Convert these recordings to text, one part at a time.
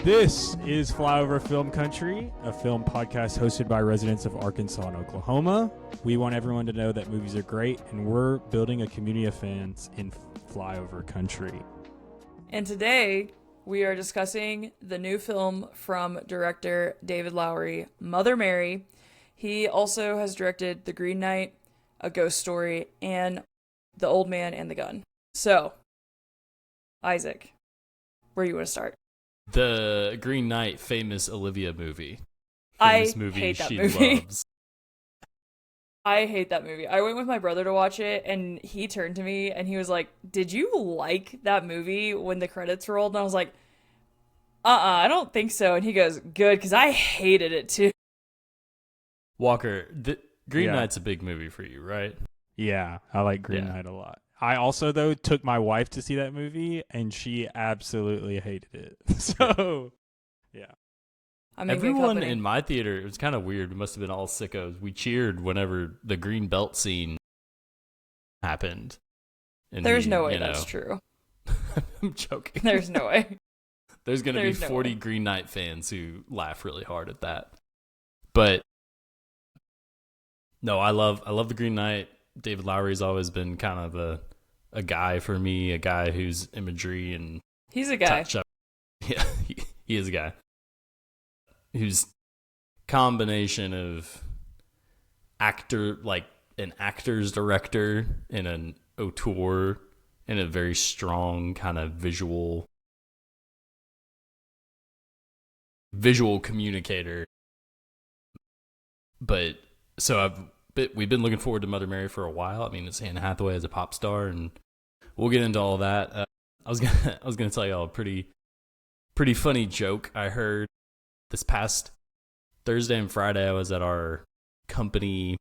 This is Flyover Film Country, a film podcast hosted by residents of Arkansas and Oklahoma. We want everyone to know that movies are great, and we're building a community of fans in Flyover Country. And today, we are discussing the new film from director David Lowery, Mother Mary. He also has directed The Green Knight, A Ghost Story, and The Old Man and the Gun. So, Isaac, where do you want to start? The Green Knight, famous Olivia movie. I Famous movie hate that she movie. loves. I hate that movie. I went with my brother to watch it, and he turned to me, and he was like, "Did you like that movie when the credits rolled?" And I was like, I don't think so. And he goes, "Good, because I hated it too." Walker, the Green Yeah. Knight's a big movie for you, right? Yeah, I like Green Knight a lot. I also, though, took my wife to see that movie, and she absolutely hated it. So, yeah. I'm in good Everyone company. in my theater, it was kind of weird. We must have been all sickos. We cheered whenever the green belt scene happened. And There's we, no way you know, that's true. I'm joking. There's no way. There's going to be There's no 40 way. Green Knight fans who laugh really hard at that. But no, I love the Green Knight. David Lowery's always been kind of a guy for me, a guy whose imagery and He's a guy. touch up. Yeah, he is a guy whose combination of actor, like an actor's director and an auteur and a very strong kind of visual communicator. But we've been looking forward to Mother Mary for a while. I mean, it's Anne Hathaway as a pop star, and we'll get into all that. I was gonna tell y'all a pretty funny joke I heard this past Thursday and Friday. I was at our company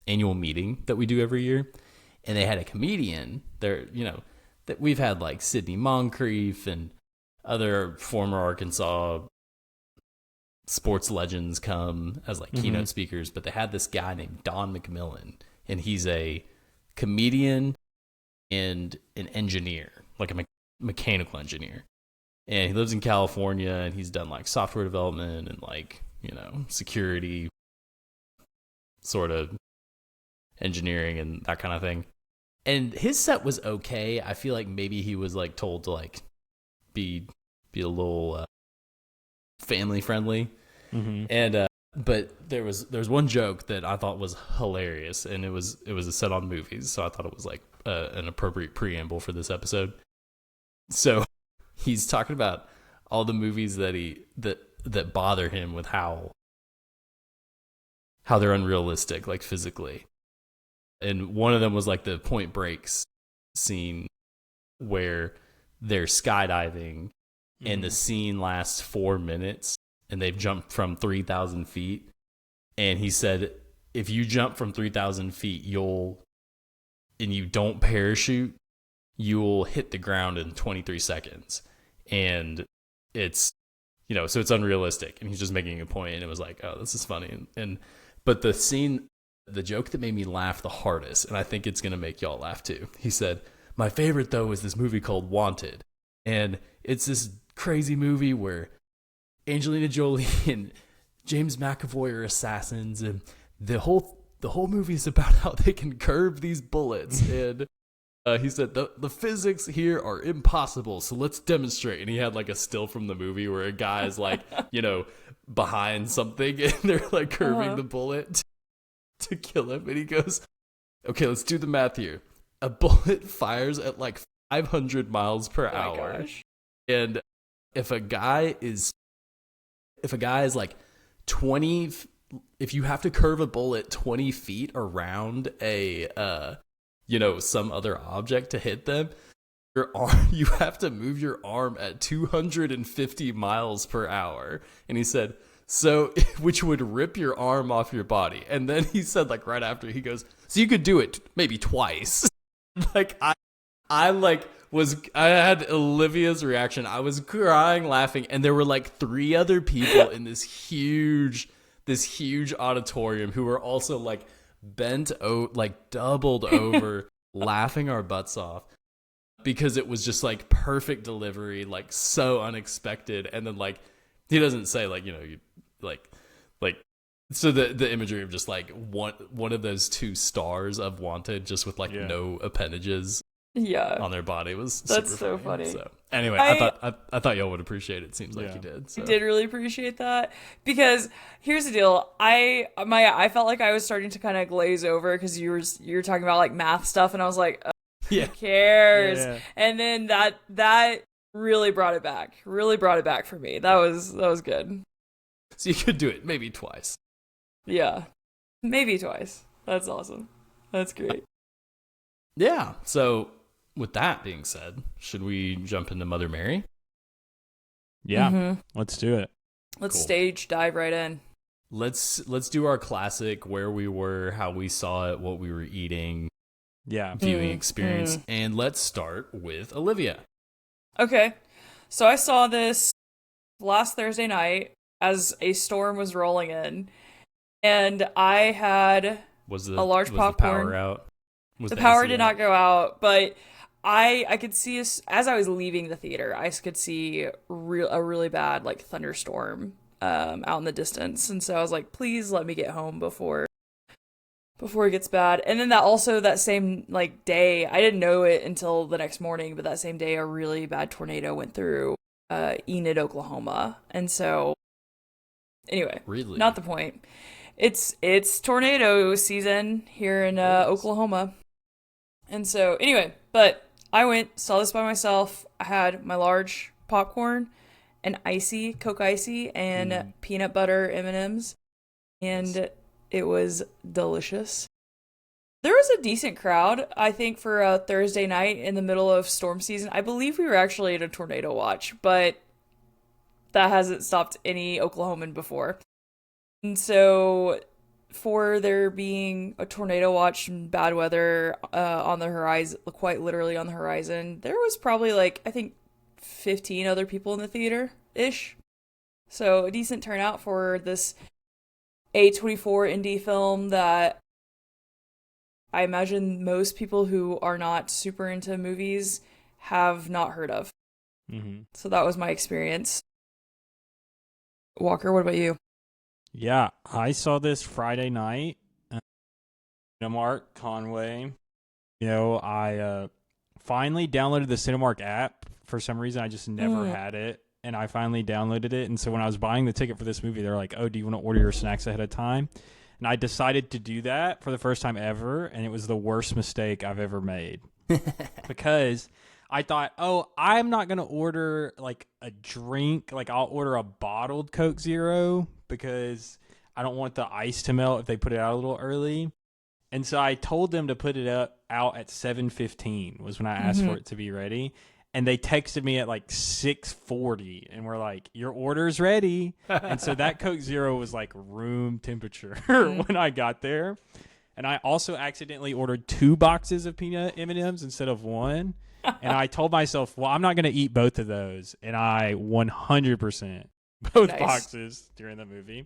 annual meeting that we do every year, and they had a comedian there. You know that we've had like Sidney Moncrief and other former Arkansas sports legends come as like keynote speakers, but they had this guy named Don McMillan, and he's a comedian and an engineer, like a mechanical engineer. And he lives in California, and he's done like software development and like, you know, security sort of engineering and that kind of thing. And his set was okay. I feel like maybe he was like told to like be a little family friendly. And but there was one joke that I thought was hilarious, and it was a set on movies, so I thought it was like an appropriate preamble for this episode. So he's talking about all the movies that bother him with how they're unrealistic, like physically. And one of them was like the Point Breaks scene where they're skydiving and the scene lasts 4 minutes and they've jumped from 3,000 feet. And he said, if you jump from 3,000 feet, and you don't parachute, you'll hit the ground in 23 seconds. And it's, you know, so it's unrealistic. And he's just making a point, and it was like, oh, this is funny. But the joke that made me laugh the hardest, and I think it's going to make y'all laugh too. He said, my favorite though is this movie called Wanted. And it's this crazy movie where Angelina Jolie and James McAvoy are assassins, and the whole movie is about how they can curve these bullets. And he said the physics here are impossible, so let's demonstrate. And he had like a still from the movie where a guy is like, you know, behind something, and they're like curving the bullet to kill him. And he goes, okay, let's do the math here. A bullet fires at like 500 miles per hour. Gosh. And if a guy is like 20, if you have to curve a bullet 20 feet around a, you know, some other object to hit them, you have to move your arm at 250 miles per hour. And he said, so, which would rip your arm off your body. And then he said, like right after, he goes, so you could do it maybe twice. Like I had Olivia's reaction. I was crying, laughing, and there were like 3 other people in this huge auditorium who were also like doubled over, laughing our butts off. because it was just like perfect delivery, like so unexpected. And then like he doesn't say like, you like so the imagery of just like one of those two stars of Wanted just with like no appendages on their body was that's super so funny. So anyway, I thought y'all would appreciate it. Seems like you did. So. I did really appreciate that, because here's the deal. I felt like I was starting to kind of glaze over because you were talking about like math stuff, and I was like, who cares? Yeah. And then that really brought it back. Really brought it back for me. That was good. So you could do it maybe twice. Yeah, maybe twice. That's awesome. That's great. Yeah. So with that being said, should we jump into Mother Mary? Yeah, let's do it. Let's stage dive right in. Let's do our classic, where we were, how we saw it, what we were eating. Yeah. Viewing experience. And let's start with Olivia. Okay. So I saw this last Thursday night as a storm was rolling in, and I had a large popcorn. The power out? The power did not go out, but I could see, as I was leaving the theater, I could see a really bad like thunderstorm out in the distance, and so I was like, please let me get home before it gets bad. And then that same like day, I didn't know it until the next morning, but that same day a really bad tornado went through Enid, Oklahoma. And so anyway, really, not the point. It's tornado season here in Oklahoma. And so anyway, but I saw this by myself. I had my large popcorn, an icy, Coke Icy, and peanut butter M&Ms. And it was delicious. There was a decent crowd, I think, for a Thursday night in the middle of storm season. I believe we were actually in a tornado watch, but that hasn't stopped any Oklahoman before. And so for there being a tornado watch and bad weather on the horizon, quite literally on the horizon, there was probably like, I think, 15 other people in the theater-ish. So a decent turnout for this A24 indie film that I imagine most people who are not super into movies have not heard of. So that was my experience. Walker, what about you? Yeah, I saw this Friday night. Cinemark, Conway. I finally downloaded the Cinemark app. For some reason, I just never had it. And I finally downloaded it. And so when I was buying the ticket for this movie, they're like, oh, do you want to order your snacks ahead of time? And I decided to do that for the first time ever. And it was the worst mistake I've ever made. Because I thought, oh, I'm not going to order like a drink. Like I'll order a bottled Coke Zero because I don't want the ice to melt if they put it out a little early. And so I told them to put it out at 7:15 was when I asked for it to be ready. And they texted me at like 6:40 and were like, your order's ready. And so that Coke Zero was like room temperature when I got there. And I also accidentally ordered 2 boxes of peanut M&Ms instead of 1. And I told myself, well, I'm not going to eat both of those. And I 100% both boxes during the movie.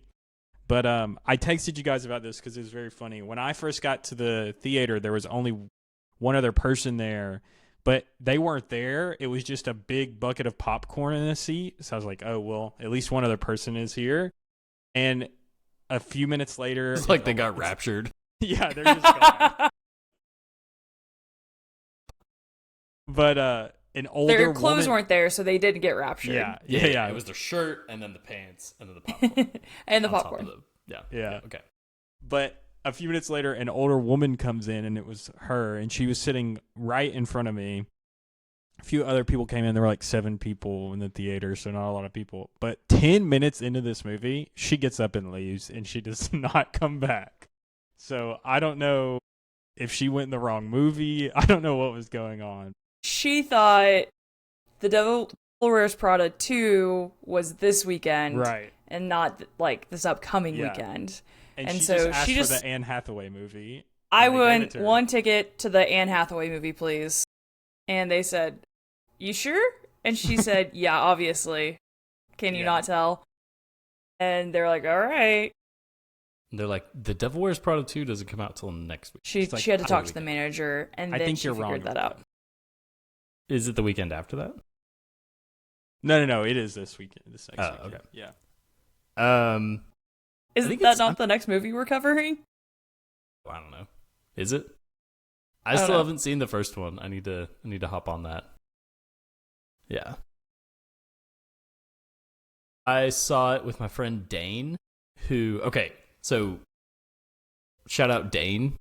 But I texted you guys about this because it was very funny. When I first got to the theater, there was only one other person there. But they weren't there. It was just a big bucket of popcorn in a seat. So I was like, oh, well, at least one other person is here. And a few minutes later... It's like they got raptured. Yeah, they're just gone. But an older their clothes woman... weren't there, so they didn't get raptured. Yeah. It was their shirt and then the pants and then the popcorn. And the popcorn. Yeah. Okay. But... a few minutes later, an older woman comes in, and it was her, and she was sitting right in front of me. A few other people came in. There were like 7 people in the theater, so not a lot of people. But 10 minutes into this movie, she gets up and leaves, and she does not come back. So I don't know if she went in the wrong movie. I don't know what was going on. She thought The Devil Wears Prada 2 was this weekend, right, and not like this upcoming weekend. And she so just asked for the Anne Hathaway movie. I went 1 ticket to the Anne Hathaway movie, please. And they said, you sure? And she said, yeah, obviously. Can you not tell? And they're like, all right. They're like, The Devil Wears Prada 2 doesn't come out till next week. She had to talk to the manager, and then she figured that out. Is it the weekend after that? No. It is this weekend. This next weekend. Okay. Yeah. Isn't that not the next movie we're covering? I don't know. Is it? I don't still know. haven't seen the first one. I need to hop on that. Yeah. I saw it with my friend Dane, who, okay, so shout out Dane.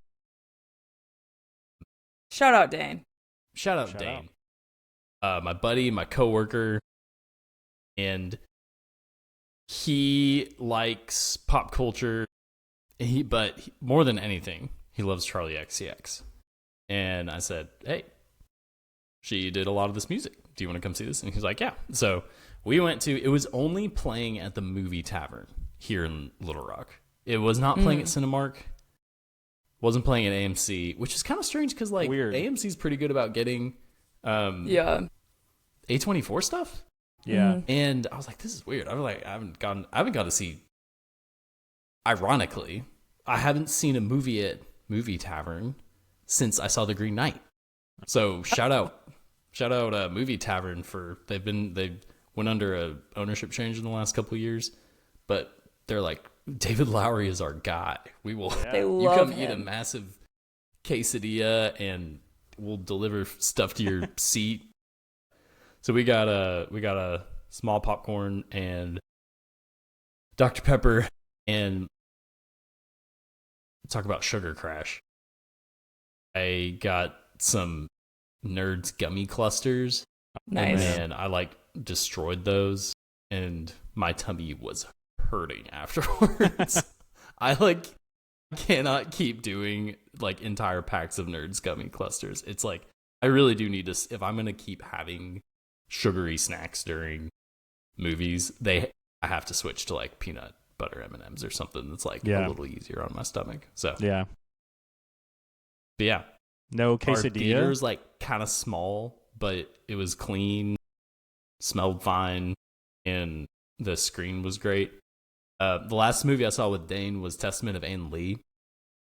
Shout out Dane. Shout out Dane. My buddy, my coworker, and he likes pop culture. But more than anything, he loves Charlie XCX. And I said, hey, she did a lot of this music. Do you want to come see this? And he's like, yeah. So we went to, it was only playing at the Movie Tavern here in Little Rock. It was not playing at Cinemark. Wasn't playing at AMC, which is kind of strange because like Weird. AMC's pretty good about getting A24 stuff. Yeah. And I was like, this is weird. I was like, I haven't gone to see. Ironically, I haven't seen a movie at Movie Tavern since I saw The Green Knight. So shout out Movie Tavern for they went under a ownership change in the last couple of years, but they're like, David Lowery is our guy. We will. They You love come him. eat a massive quesadilla and we'll deliver stuff to your seat. So we got a small popcorn and Dr. Pepper and talk about Sugar Crash. I got some Nerds gummy clusters. Nice. And I like destroyed those and my tummy was hurting afterwards. I like cannot keep doing like entire packs of Nerds gummy clusters. It's like I really do need to, if I'm going to keep having sugary snacks during movies, I have to switch to like peanut butter M&Ms or something that's like a little easier on my stomach. So Yeah. but yeah, No our quesadilla. theater's like kind of small, but it was clean, smelled fine, and the screen was great. The last movie I saw with Dane was Testament of Anne Lee,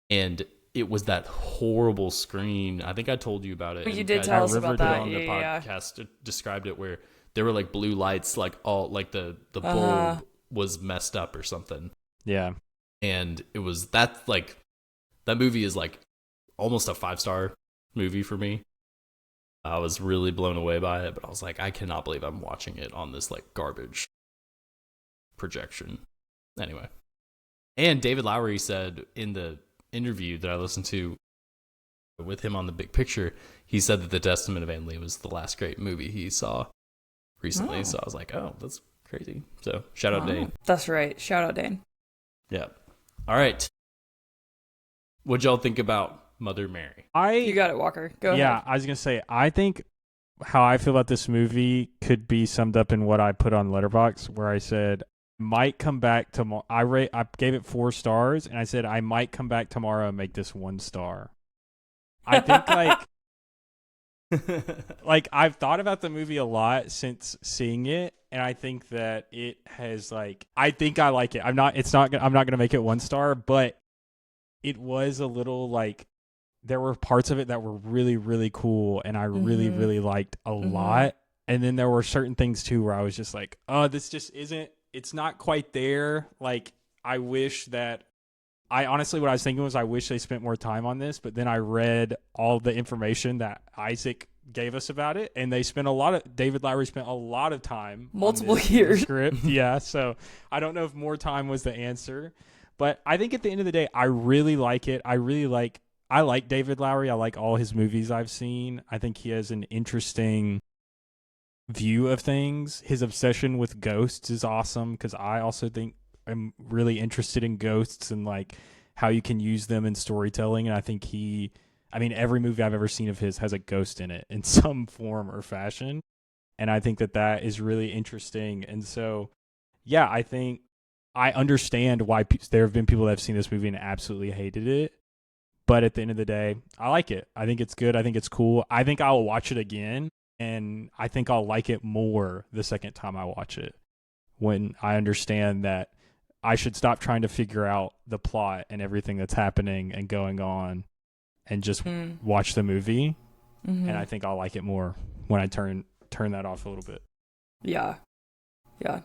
and it was that horrible screen. I think I told you about it. You and did guys tell us River about did that. on the Yeah. podcast described it where there were like blue lights, like all like the bulb was messed up or something. Yeah. And it was that movie is like almost a 5-star movie for me. I was really blown away by it, but I was like, I cannot believe I'm watching it on this like garbage projection. Anyway. And David Lowery said in the interview that I listened to with him on The Big Picture, he said that The Testament of Anne Lee was the last great movie he saw recently. So I was like, oh, that's crazy. So shout out Dane. That's right. Shout out Dane. Yeah. All right. What'd y'all think about Mother Mary? You got it, Walker. Go ahead. Yeah, I was gonna say, I think how I feel about this movie could be summed up in what I put on Letterboxd, where I said might come back tomorrow. I gave it 4 stars, and I said I might come back tomorrow and make this 1 star. I think like I've thought about the movie a lot since seeing it, and I think that it has I think I like it. I'm not gonna make it 1 star, but it was a little there were parts of it that were really, really cool, and I really, really liked a lot. And then there were certain things too where I was just like, oh, this just isn't, it's not quite there. I wish that, honestly, what I was thinking was I wish they spent more time on this, but then I read all the information that Isaac gave us about it, and David Lowery spent a lot of time. Multiple on this years. Script. Yeah, so I don't know if more time was the answer, but I think at the end of the day, I really like it. I like David Lowery. I like all his movies I've seen. I think he has an interesting view of things. His obsession with ghosts is awesome because I also think I'm really interested in ghosts and how you can use them in storytelling. And I think every movie I've ever seen of his has a ghost in it in some form or fashion. And I think that is really interesting. And so, yeah, I think I understand why there have been people that have seen this movie and absolutely hated it. But at the end of the day, I like it. I think it's good. I think it's cool. I think I'll watch it again, and I think I'll like it more the second time I watch it when I understand that I should stop trying to figure out the plot and everything that's happening and going on and just watch the movie. And I think I'll like it more when I turn that off a little bit. Yeah. Yeah.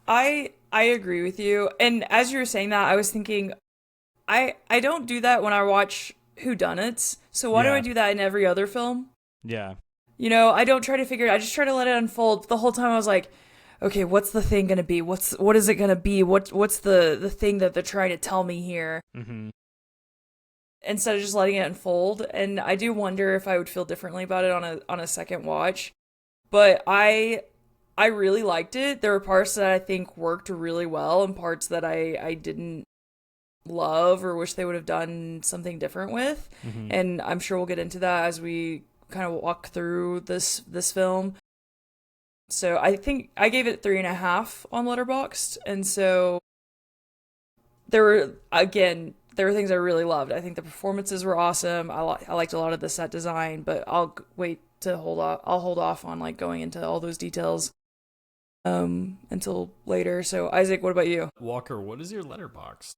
I agree with you. And as you were saying that, I was thinking, I don't do that when I watch whodunits. So why do I do that in every other film? Yeah. You know, I don't try to figure it. I just try to let it unfold. The whole time I was like, okay, what's the thing gonna be? What is it gonna be? What's the thing that they're trying to tell me here? Mm-hmm. Instead of just letting it unfold. And I do wonder if I would feel differently about it on a second watch. But I really liked it. There were parts that I think worked really well and parts that I didn't love or wish they would have done something different with. Mm-hmm. And I'm sure we'll get into that as we kind of walk through this film. So I think I gave it 3.5 on Letterboxd. And so there were things I really loved. I think the performances were awesome. I liked a lot of the set design, but I'll hold off on like going into all those details until later. So Isaac, what about you? Walker, what is your Letterboxd?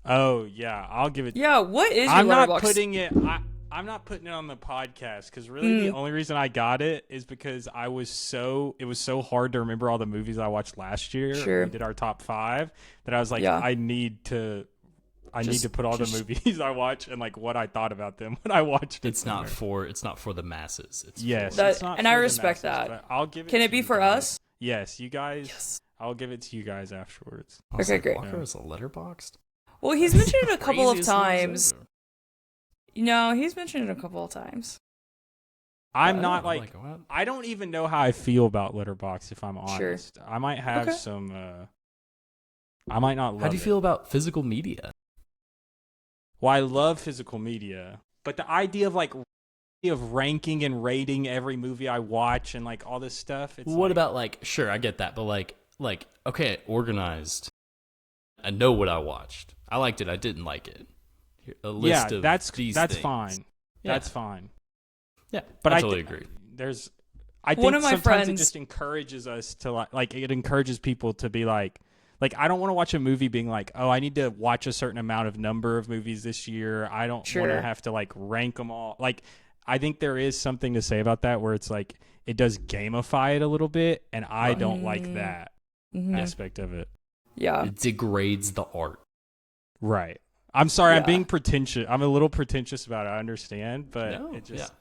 Oh yeah, I'll give it. Yeah, what is your I'm not Letterboxd? putting it. I'm not putting it on the podcast because really the only reason I got it is because it was so hard to remember all the movies I watched last year. Sure. We did our top 5 that I was like, Yeah. I need to put all the movies I watch and like what I thought about them when I watched it. It's not for the masses. It's Yes, for, it's not and for I the respect masses, that. but I'll give it. Can to it be you for guys. us? Yes, you guys. Yes. I'll give it to you guys afterwards. Okay, great. Walker is a Letterboxd. Well, he's mentioned it a couple of Craziest news times. ever. You know, he's mentioned it a couple of times. I'm I not don't know, like what? I don't even know how I feel about Letterboxd if I'm Sure. honest. I might have Okay. some. I might not love. How do you it. feel about physical media? Well, I love physical media, but the idea of ranking and rating every movie I watch and like all this stuff. It's What like, about like? Sure, I get that, but like okay, organized. I know what I watched. I liked it. I didn't like it. A list of that's these that's things. fine. Yeah. That's fine. Yeah, But I I totally thi- agree. I One think of my sometimes it friends- just encourages us to like it encourages people to be like I don't want to watch a movie being like, oh, I need to watch a certain amount of number of movies this year. I don't want Sure. to have to like rank them all. Like, I think there is something to say about that where it's like it does gamify it a little bit, and I don't like that Mhm. aspect of it. Yeah. It degrades the art. Right. I'm sorry, I'm Yeah. being pretentious. I'm a little pretentious about it. I understand, but No, it just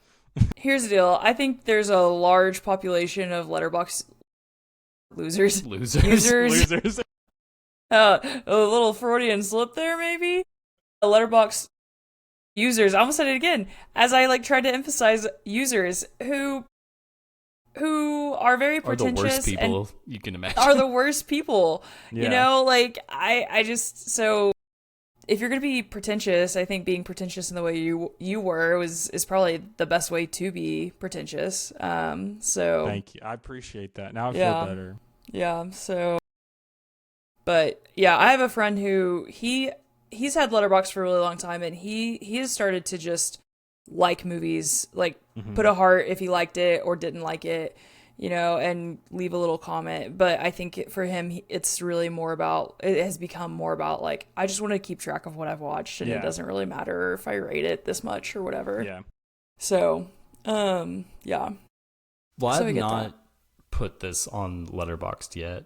Here's the deal. I think there's a large population of Letterboxd losers. Losers. Users. losers. A little Freudian slip there, maybe? A Letterboxd users. I almost said it again. As I like tried to emphasize, users who are very Are the pretentious worst and people you can imagine. are the worst people. Yeah. You know, like I just so if you're gonna be pretentious, I think being pretentious in the way you were is probably the best way to be pretentious. So Thank you. I appreciate that. Now I Yeah. feel better. yeah, so but yeah, I have a friend who he's had Letterboxd for a really long time, and he has started to just like movies, like Mhm. put a heart if he liked it or didn't like it, you know, and leave a little comment. But I think for him, it's really it has become more about like, I just want to keep track of what I've watched, and Yeah. it doesn't really matter if I rate it this much or whatever. Yeah. So, yeah. Well, So I I've get not that. put this on Letterboxd yet.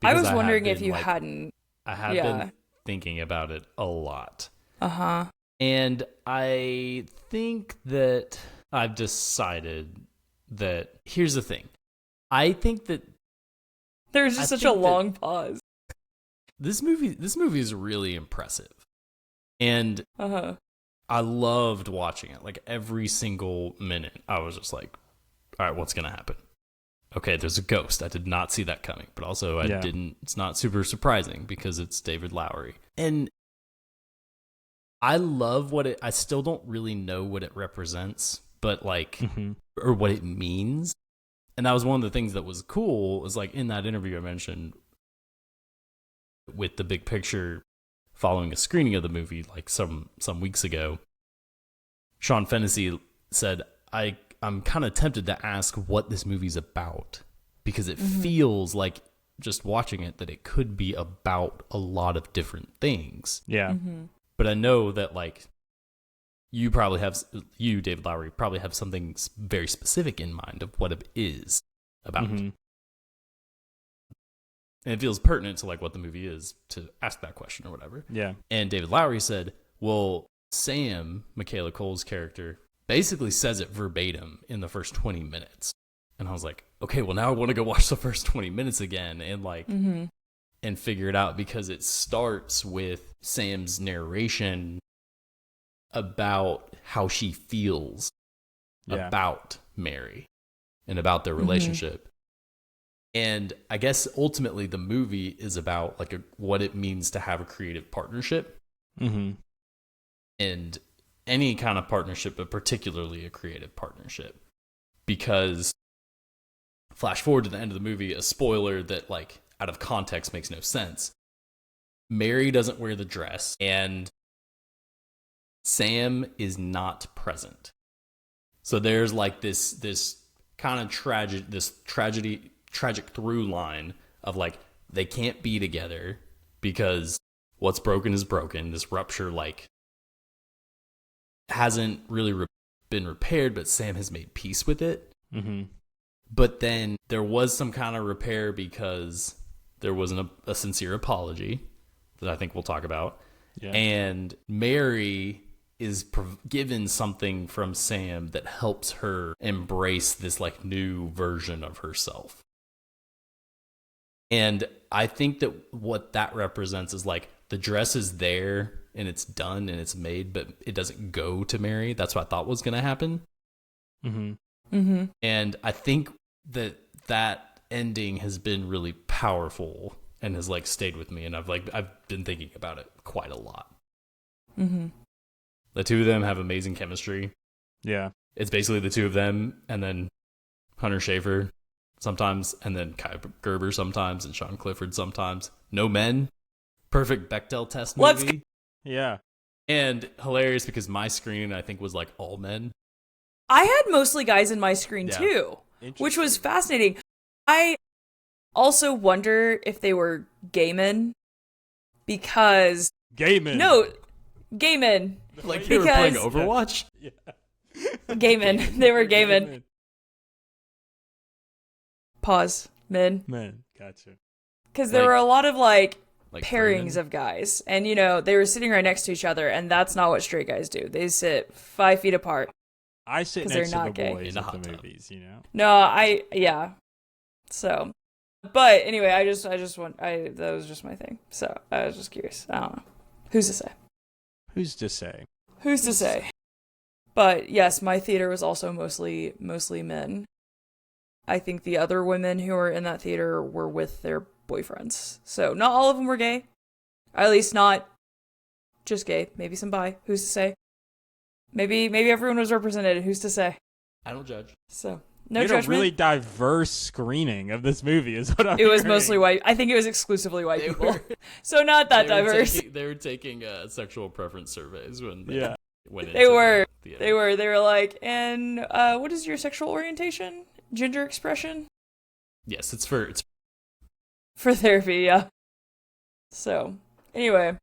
I because was have wondering if been, you like, hadn't. I have Yeah. been thinking about it a lot. Uh-huh. And I think that I've decided that here's the thing. I think that There's just I such a think that- long pause. this movie is really impressive. And Uh-huh. I loved watching it. Like every single minute, I was just like, all right, what's going to happen? Okay, there's a ghost. I did not see that coming. But also, it's not super surprising because it's David Lowery. And I love I still don't really know what it represents, but like, Mhm. or what it means. And that was one of the things that was cool, was like in that interview I mentioned with the big picture following a screening of the movie like some weeks ago, Sean Fennessy said, I'm kind of tempted to ask what this movie's about, because it feels like just watching it that it could be about a lot of different things. Yeah. Mm-hmm. But I know that like you, David Lowery, probably have something very specific in mind of what it is about. Mm-hmm. And it feels pertinent to like what the movie is to ask that question or whatever. Yeah. And David Lowery said, well, Sam, Michaela Coel's character, basically says it verbatim in the first 20 minutes. And I was like, okay, well, now I want to go watch the first 20 minutes again and like, and figure it out, because it starts with Sam's narration about how she feels about Mary and about their relationship. And I guess ultimately the movie is about like what it means to have a creative partnership. Mm-hmm. And any kind of partnership, but particularly a creative partnership. Because flash forward to the end of the movie, a spoiler that like out of context makes no sense. Mary doesn't wear the dress and Sam is not present. So there's like this kind of tragic through line of like they can't be together because what's broken is broken. This rupture like hasn't really been repaired, but Sam has made peace with it. Mm-hmm. But then there was some kind of repair because there wasn't a sincere apology that I think we'll talk about. Yeah. And Mary is given something from Sam that helps her embrace this like new version of herself. And I think that what that represents is like the dress is there and it's done and it's made, but it doesn't go to Mary. That's what I thought was going to happen. Mm-hmm. Mm-hmm. And I think that ending has been really powerful and has like stayed with me. And I've been thinking about it quite a lot. Mm-hmm. The two of them have amazing chemistry. Yeah. It's basically the two of them and then Hunter Schafer sometimes, and then Kai Gerber sometimes, and Sean Clifford sometimes. No Men. Perfect Bechdel test movie. Yeah. And hilarious because my screening, I think, was like all men. I had mostly guys in my screen too, which was fascinating. I also wonder if they were gay men because... Gay men? No, gay men. Like they were playing Overwatch? Yeah. Gay men. They were gay men. Pause. Men. Gotcha. Because there were a lot of like pairings Freeman? of guys. And, you know, they were sitting right next to each other. And that's not what straight guys do. They sit 5 feet apart. I sit next to the boys at the movies, you know? No, yeah. So, but anyway, that was just my thing. So I was just curious. I don't know. Who's to say? Who's to say? Who's to say? But yes, my theater was also mostly men. I think the other women who were in that theater were with their boyfriends. So not all of them were gay. At least not just gay. Maybe some bi. Who's to say? Maybe everyone was represented. Who's to say? I don't judge. So no you had judgment. a really diverse screening of this movie is what I'm It was hearing. mostly white. I think it was exclusively white people. So not that diverse. They were taking sexual preference surveys when yeah. They were like, and what is your sexual orientation? Gender expression? Yes, it's for therapy, yeah. So, anyway.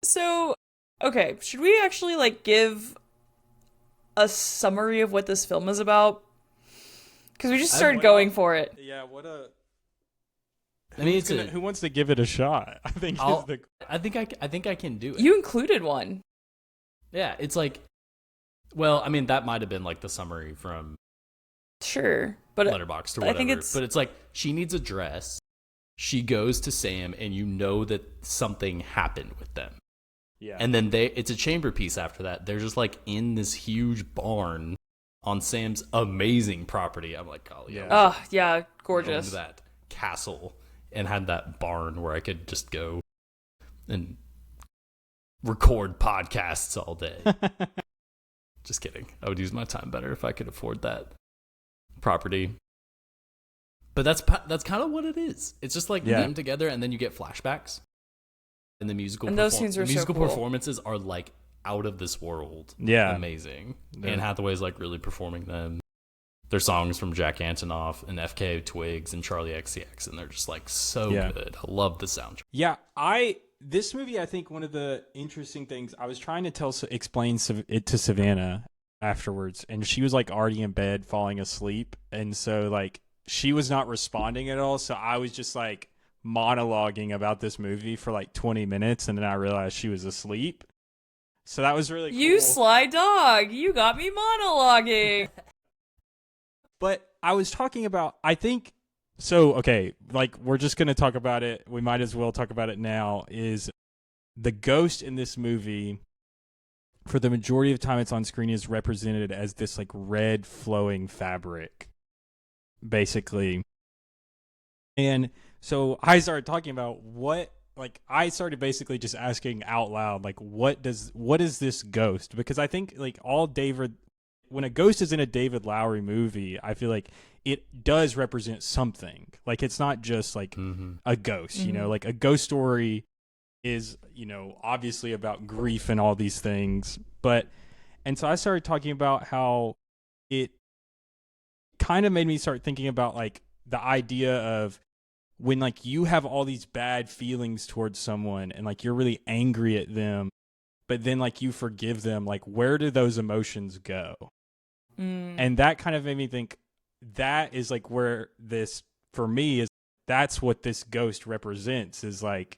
So, okay, should we actually like give a summary of what this film is about? Because we just started going for it. Yeah, what a... I mean, who wants to give it a shot? I think I think I can do it. You included one. Yeah, it's like, well, I mean, that might have been like the summary from Sure, but Letterboxd or whatever. But it's like she needs a dress. She goes to Sam, and you know that something happened with them. Yeah, and then it's a chamber piece after that. They're just like in this huge barn on Sam's amazing property. I'm like, oh yeah, yeah, gorgeous. Owned that castle and had that barn where I could just go and record podcasts all day. Just kidding. I would use my time better if I could afford that property. But that's kind of what it is. It's just like them together, and then you get flashbacks. And the musical those scenes are musical so cool. performances are like out of this world. Yeah, amazing. Anne Hathaway's like really performing them. They're songs from Jack Antonoff and FK Twigs and Charlie XCX, and they're just like so good. I love the soundtrack. Yeah, I this movie, I think one of the interesting things, I was trying to explain it to Savannah afterwards, and she was like already in bed falling asleep, and so like she was not responding at all, so I was just like monologuing about this movie for like 20 minutes, and then I realized she was asleep. So that was really cool. You sly dog, you got me monologuing. But I was talking about, I think, so, okay, like, we're just going to talk about it. We might as well talk about it now. Is the ghost in this movie, for the majority of time it's on screen, is represented as this, like, red flowing fabric, basically. And so I started talking about I started basically just asking out loud, like, what is this ghost? Because I think, like, when a ghost is in a David Lowery movie, I feel like it does represent something. Like, it's not just like a ghost, you know, like a ghost story is, you know, obviously about grief and all these things. And so I started talking about how it kind of made me start thinking about like the idea of when like you have all these bad feelings towards someone and like you're really angry at them, but then like you forgive them, like where do those emotions go? And that kind of made me think that is like where this, for me, is that's what this ghost represents, is like,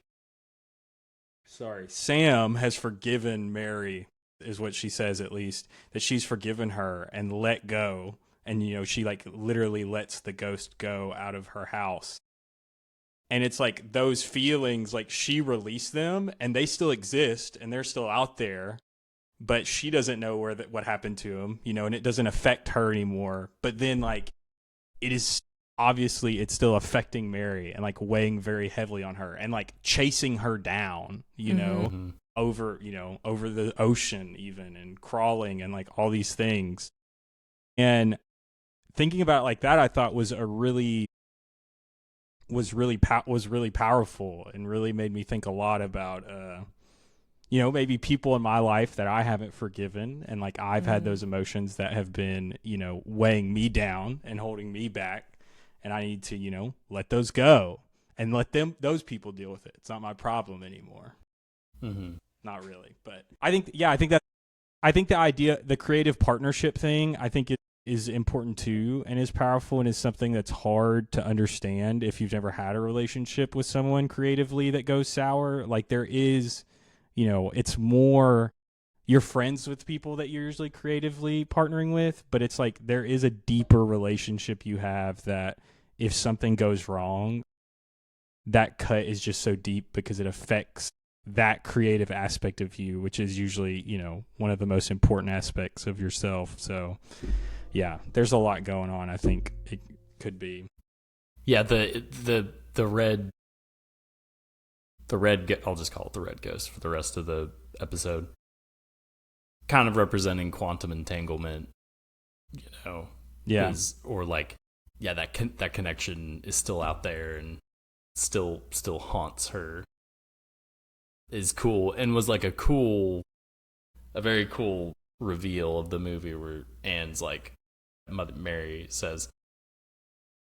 Sam has forgiven Mary, is what she says, at least, that she's forgiven her and let go. And, you know, she like literally lets the ghost go out of her house. And it's like those feelings, like she released them and they still exist and they're still out there. But she doesn't know what happened to him, you know, and it doesn't affect her anymore. But then, like, it is obviously it's still affecting Mary and like weighing very heavily on her and like chasing her down, you know, over the ocean even, and crawling and like all these things. And thinking about it like that, I thought was really powerful and really made me think a lot about you know, maybe people in my life that I haven't forgiven, and like I've had those emotions that have been, you know, weighing me down and holding me back, and I need to, you know, let those go and let those people deal with it. It's not my problem anymore. Not really, but I think the idea, the creative partnership thing, I think it is important too, and is powerful, and is something that's hard to understand if you've never had a relationship with someone creatively that goes sour. Like there is, you know, it's more you're friends with people that you're usually creatively partnering with, but it's like there is a deeper relationship you have that if something goes wrong, that cut is just so deep because it affects that creative aspect of you, which is usually, you know, one of the most important aspects of yourself. So yeah, there's a lot going on. I think it could be. Yeah, the red, I'll just call it the red ghost for the rest of the episode, kind of representing quantum entanglement, you know. Yeah. Or like, yeah, that connection is still out there and still haunts her, is cool, and was like a very cool reveal of the movie where Anne's like, Mother Mary says,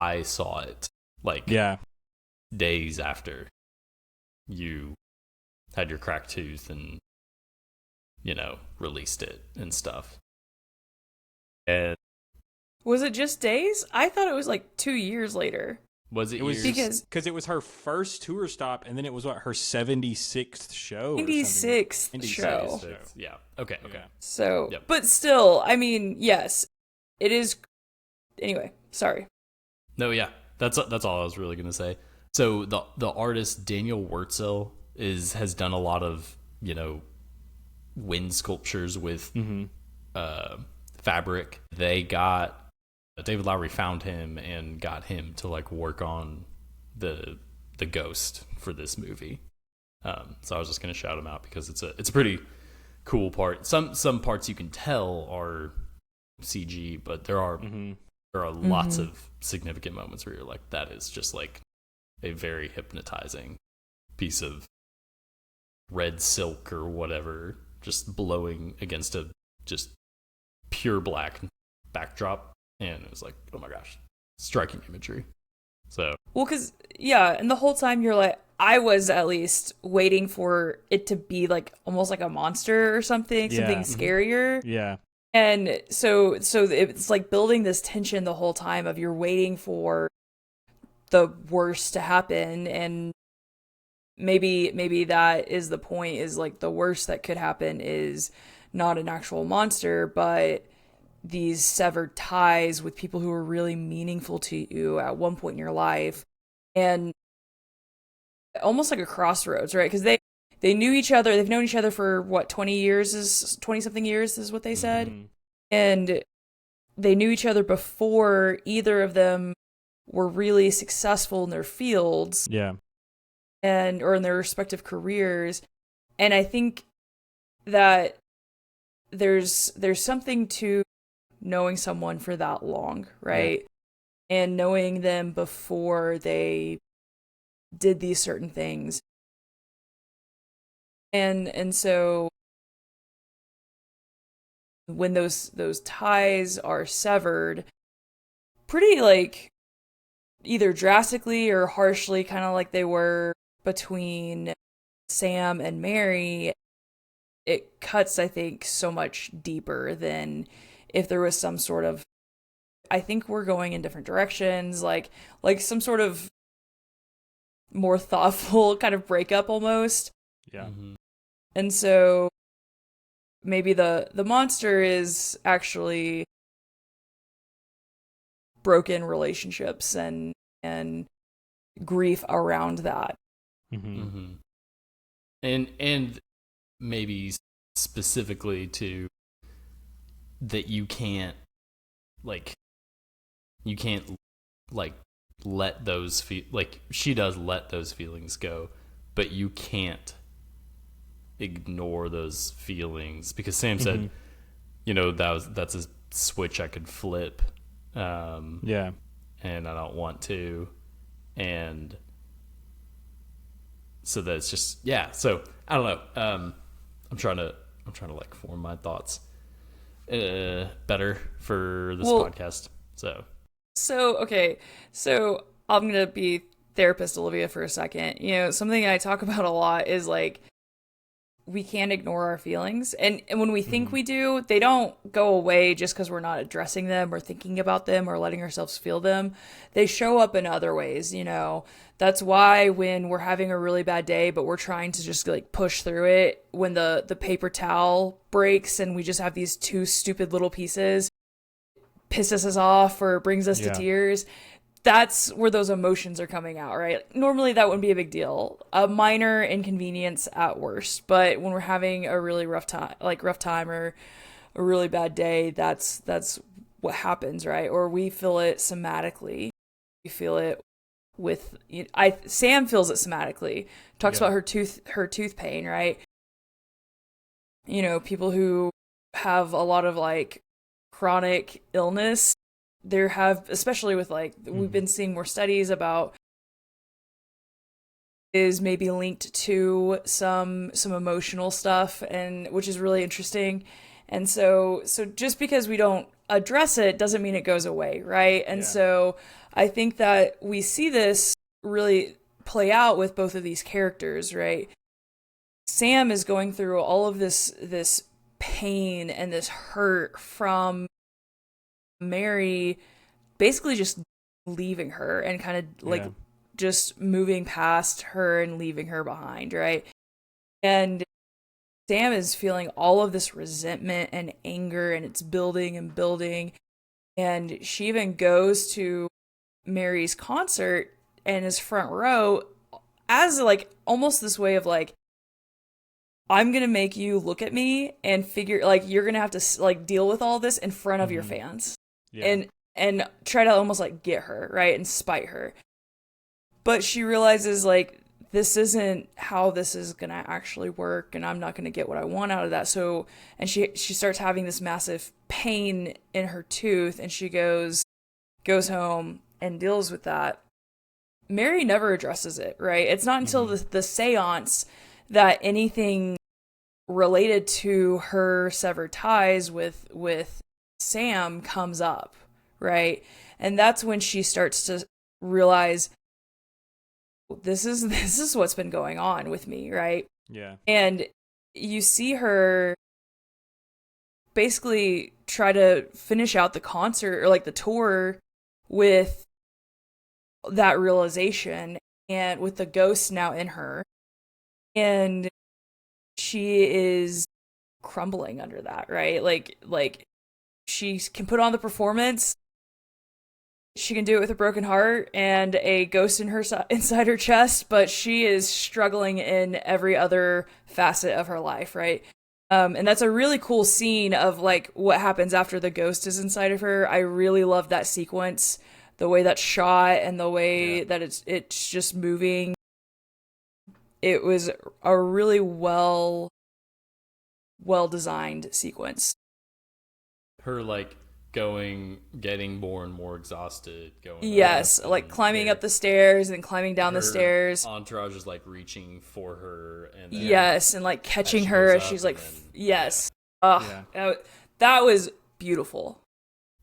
I saw it, like, days after you had your cracked tooth and, you know, released it and stuff. And was it just days? I thought it was like 2 years later. Was it was years? Because it was her first tour stop, and then it was her 76th show. 96th show. Yeah. Okay. Yeah. So, but still, I mean, yes, it is. Anyway, sorry. No, yeah, that's all I was really gonna say. So the artist Daniel Wurtzel has done a lot of, you know, wind sculptures with fabric. David Lowery found him and got him to like work on the ghost for this movie. So I was just gonna shout him out because it's a pretty cool part. Some parts you can tell are CG, but there are lots of significant moments where you're like, that is just like a very hypnotizing piece of red silk or whatever, just blowing against a just pure black backdrop. And it was like, oh my gosh, striking imagery. So, well, because, yeah, and the whole time you're like, I was at least waiting for it to be like almost like a monster or something, something scarier. Yeah. And so it's like building this tension the whole time of you're waiting for the worst to happen, and maybe that is the point, is like the worst that could happen is not an actual monster, but these severed ties with people who are really meaningful to you at one point in your life. And almost like a crossroads, right? Because they knew each other. They've known each other for what, 20 something years is what they said. Mm-hmm. And they knew each other before either of them were really successful in their fields. Yeah. Or in their respective careers. And I think that there's something to knowing someone for that long, right? Yeah. And knowing them before they did these certain things. And so when those ties are severed pretty like either drastically or harshly, kind of like they were between Sam and Mary, it cuts, I think, so much deeper than if there was some sort of, I think we're going in different directions, like some sort of more thoughtful kind of breakup almost. Yeah. Mm-hmm. And so maybe the monster is actually broken relationships and grief around that. Mm-hmm. Mm-hmm. And maybe specifically to that you can't like let those like she does let those feelings go, but you can't ignore those feelings, because Sam said, you know, that's a switch I could flip. Yeah. And I don't want to. And so that's just, yeah. So I don't know. I'm trying to like form my thoughts better for this podcast. So okay. So I'm going to be therapist Olivia for a second. You know, something I talk about a lot is like, we can't ignore our feelings. And when we think we do, they don't go away just because we're not addressing them or thinking about them or letting ourselves feel them. They show up in other ways, you know. That's why when we're having a really bad day, but we're trying to just like push through it, when the paper towel breaks and we just have these two stupid little pieces, pisses us off or brings us to tears, that's where those emotions are coming out, right? Normally that wouldn't be a big deal, a minor inconvenience at worst. But when we're having a really rough time or a really bad day, that's what happens, right? Or we feel it somatically. We feel it with, Sam feels it somatically. Talks about her tooth pain, right? You know, people who have a lot of like chronic illness, there have, especially with like, we've been seeing more studies about, is maybe linked to some emotional stuff, and which is really interesting. And so just because we don't address it doesn't mean it goes away, right? And so I think that we see this really play out with both of these characters, right? Sam is going through all of this pain and this hurt from Mary basically just leaving her and kind of like just moving past her and leaving her behind, right? And Sam is feeling all of this resentment and anger, and it's building and building. And she even goes to Mary's concert and is front row as like almost this way of like, I'm going to make you look at me and figure, like, you're going to have to like deal with all this in front of your fans. Yeah. And try to almost like get her, right? And spite her. But she realizes like, this isn't how this is going to actually work, and I'm not going to get what I want out of that. So, and she starts having this massive pain in her tooth, and she goes home and deals with that. Mary never addresses it, right? It's not until the seance that anything related to her severed ties with Sam comes up, right? And that's when she starts to realize, this is what's been going on with me, right? Yeah. And you see her basically try to finish out the concert or like the tour with that realization and with the ghost now in her. And she is crumbling under that, right? Like she can put on the performance. She can do it with a broken heart and a ghost in her inside her chest, but she is struggling in every other facet of her life, right? And that's a really cool scene of like what happens after the ghost is inside of her. I really love that sequence, the way that's shot and the way that it's just moving. It was a really well designed sequence. Her like getting more and more exhausted, going yes, like climbing up the stairs and climbing down the stairs. Entourage is like reaching for her, and yes, and like catching her as she's like yes. That was beautiful.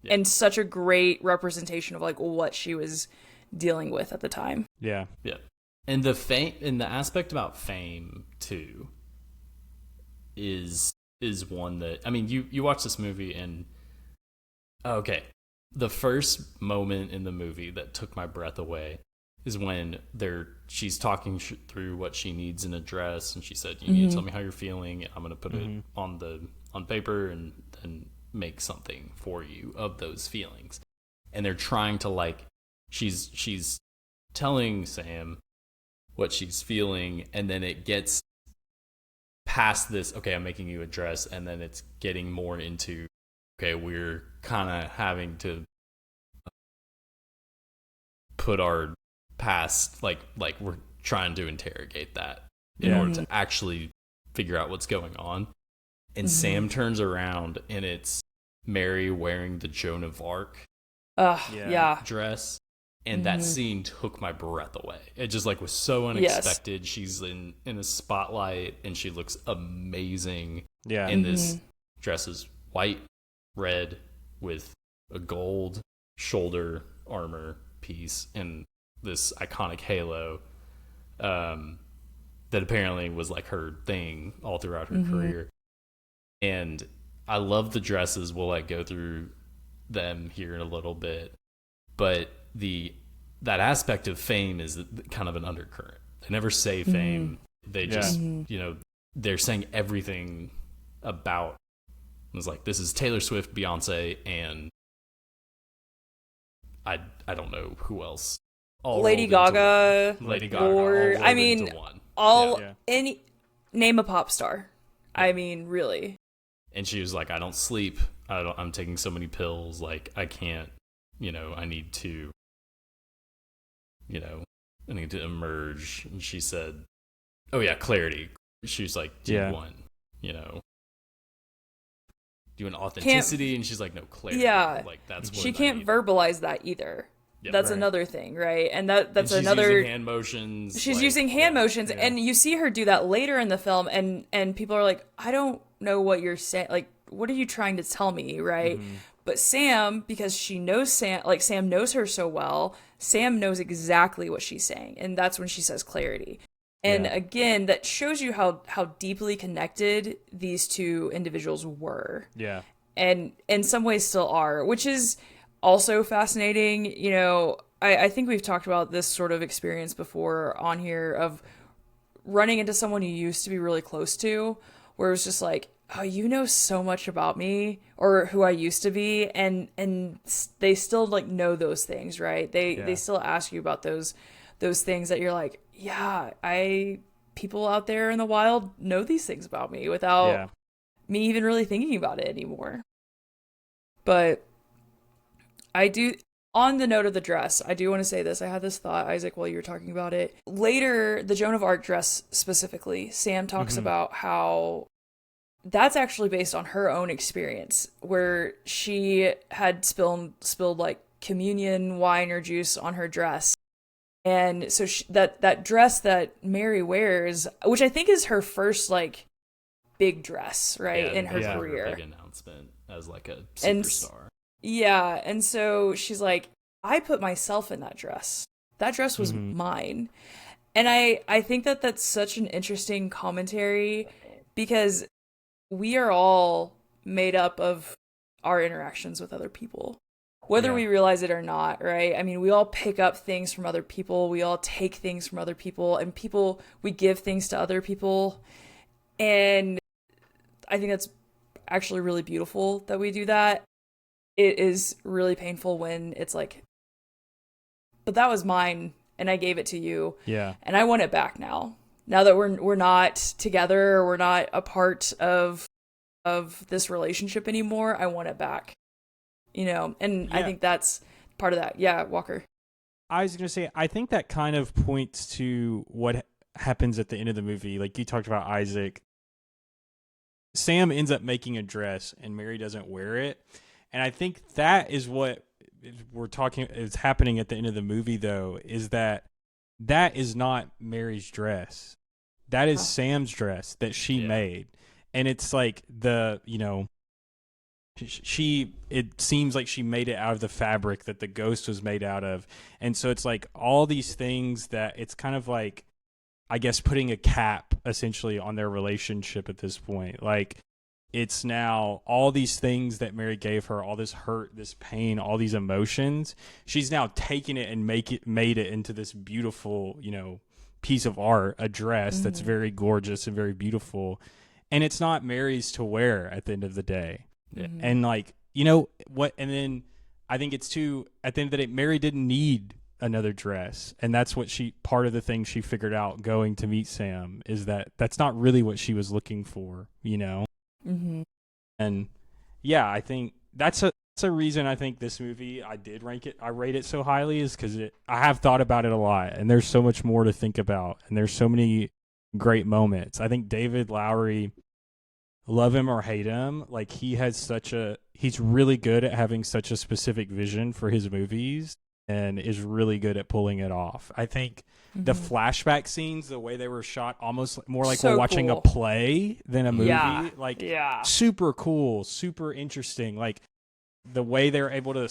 Yeah. And such a great representation of like what she was dealing with at the time. Yeah. Yeah. And the aspect about fame too is one that, I mean, you watch this movie and okay, the first moment in the movie that took my breath away is when she's talking through what she needs in a dress, and she said, "You need to tell me how you're feeling. I'm going to put it on paper and then make something for you of those feelings." And they're trying to like, she's telling Sam what she's feeling, and then it gets past this, okay, I'm making you a dress, and then it's getting more into, okay, we're kind of having to put our past, like we're trying to interrogate that in order to actually figure out what's going on. And Sam turns around, and it's Mary wearing the Joan of Arc dress. And that scene took my breath away. It just like was so unexpected. Yes. She's in a spotlight, and she looks amazing. Yeah. And this dress is white, red, with a gold shoulder armor piece and this iconic halo that apparently was like her thing all throughout her career. And I love the dresses. We'll like go through them here in a little bit, but that aspect of fame is kind of an undercurrent. They never say fame. They just, they're saying everything about. It was like, this is Taylor Swift, Beyonce, and I don't know who else. Lady Gaga. Or I mean, name a pop star. Yeah. I mean, really. And she was like, I don't sleep. I'm taking so many pills. Like, I can't. I need to. I need to emerge. And she said, "Oh yeah, clarity." She was like, "Do you want, do you want authenticity?" And she's like, "No, clarity." Yeah, like that's what she can't verbalize that either. Yep, that's another thing, right? And that's and she's another using hand motions. She's using hand motions, and you see her do that later in the film, and people are like, "I don't know what you're saying. Like, what are you trying to tell me?" Right? But Sam, because she knows Sam, like Sam knows her so well, Sam knows exactly what she's saying, and that's when she says clarity. And again, that shows you how deeply connected these two individuals were. Yeah. And in some ways still are, which is also fascinating. I think we've talked about this sort of experience before on here of running into someone you used to be really close to, where it's just like, oh, you know so much about me or who I used to be, and they still like know those things, right? They still ask you about those things that you're like, yeah, people out there in the wild know these things about me without me even really thinking about it anymore. But I do, on the note of the dress, I do want to say this. I had this thought, Isaac, while you were talking about it. Later, the Joan of Arc dress specifically, Sam talks about how that's actually based on her own experience, where she had spilled like communion wine or juice on her dress. And so that dress that Mary wears, which I think is her first like big dress, right, in her career. Her big announcement as like a superstar. And so she's like, I put myself in that dress. That dress was mine. And I think that that's such an interesting commentary because we are all made up of our interactions with other people, whether we realize it or not, right? I mean, we all pick up things from other people. We all take things from other people, and we give things to other people. And I think that's actually really beautiful that we do that. It is really painful when it's like, but that was mine and I gave it to you. Yeah. And I want it back now. Now that we're not together, or we're not a part of this relationship anymore, I want it back. And I think that's part of that. Yeah, Walker. I was going to say, I think that kind of points to what happens at the end of the movie. Like you talked about Isaac. Sam ends up making a dress and Mary doesn't wear it. And I think that is what is happening at the end of the movie, though, is that is not Mary's dress. That is Sam's dress that she made. And it's like it seems like she made it out of the fabric that the ghost was made out of. And so it's like all these things that it's kind of like, I guess, putting a cap essentially on their relationship at this point. Like, it's now all these things that Mary gave her, all this hurt, this pain, all these emotions. She's now taken it and made it into this beautiful, piece of art, a dress that's very gorgeous and very beautiful. And it's not Mary's to wear at the end of the day. Mm-hmm. And like, what? And then I think it's too, at the end of the day, Mary didn't need another dress. And that's what part of the thing she figured out going to meet Sam is that that's not really what she was looking for, Mm-hmm. And yeah, I think that's a reason I think this movie, I rate it so highly, is because I have thought about it a lot, and there's so much more to think about, and there's so many great moments. I think David Lowery, love him or hate him, like he's really good at having such a specific vision for his movies and is really good at pulling it off. I think the flashback scenes, the way they were shot, almost more like we're watching a play than a movie. Super cool, super interesting. Like the way they're able to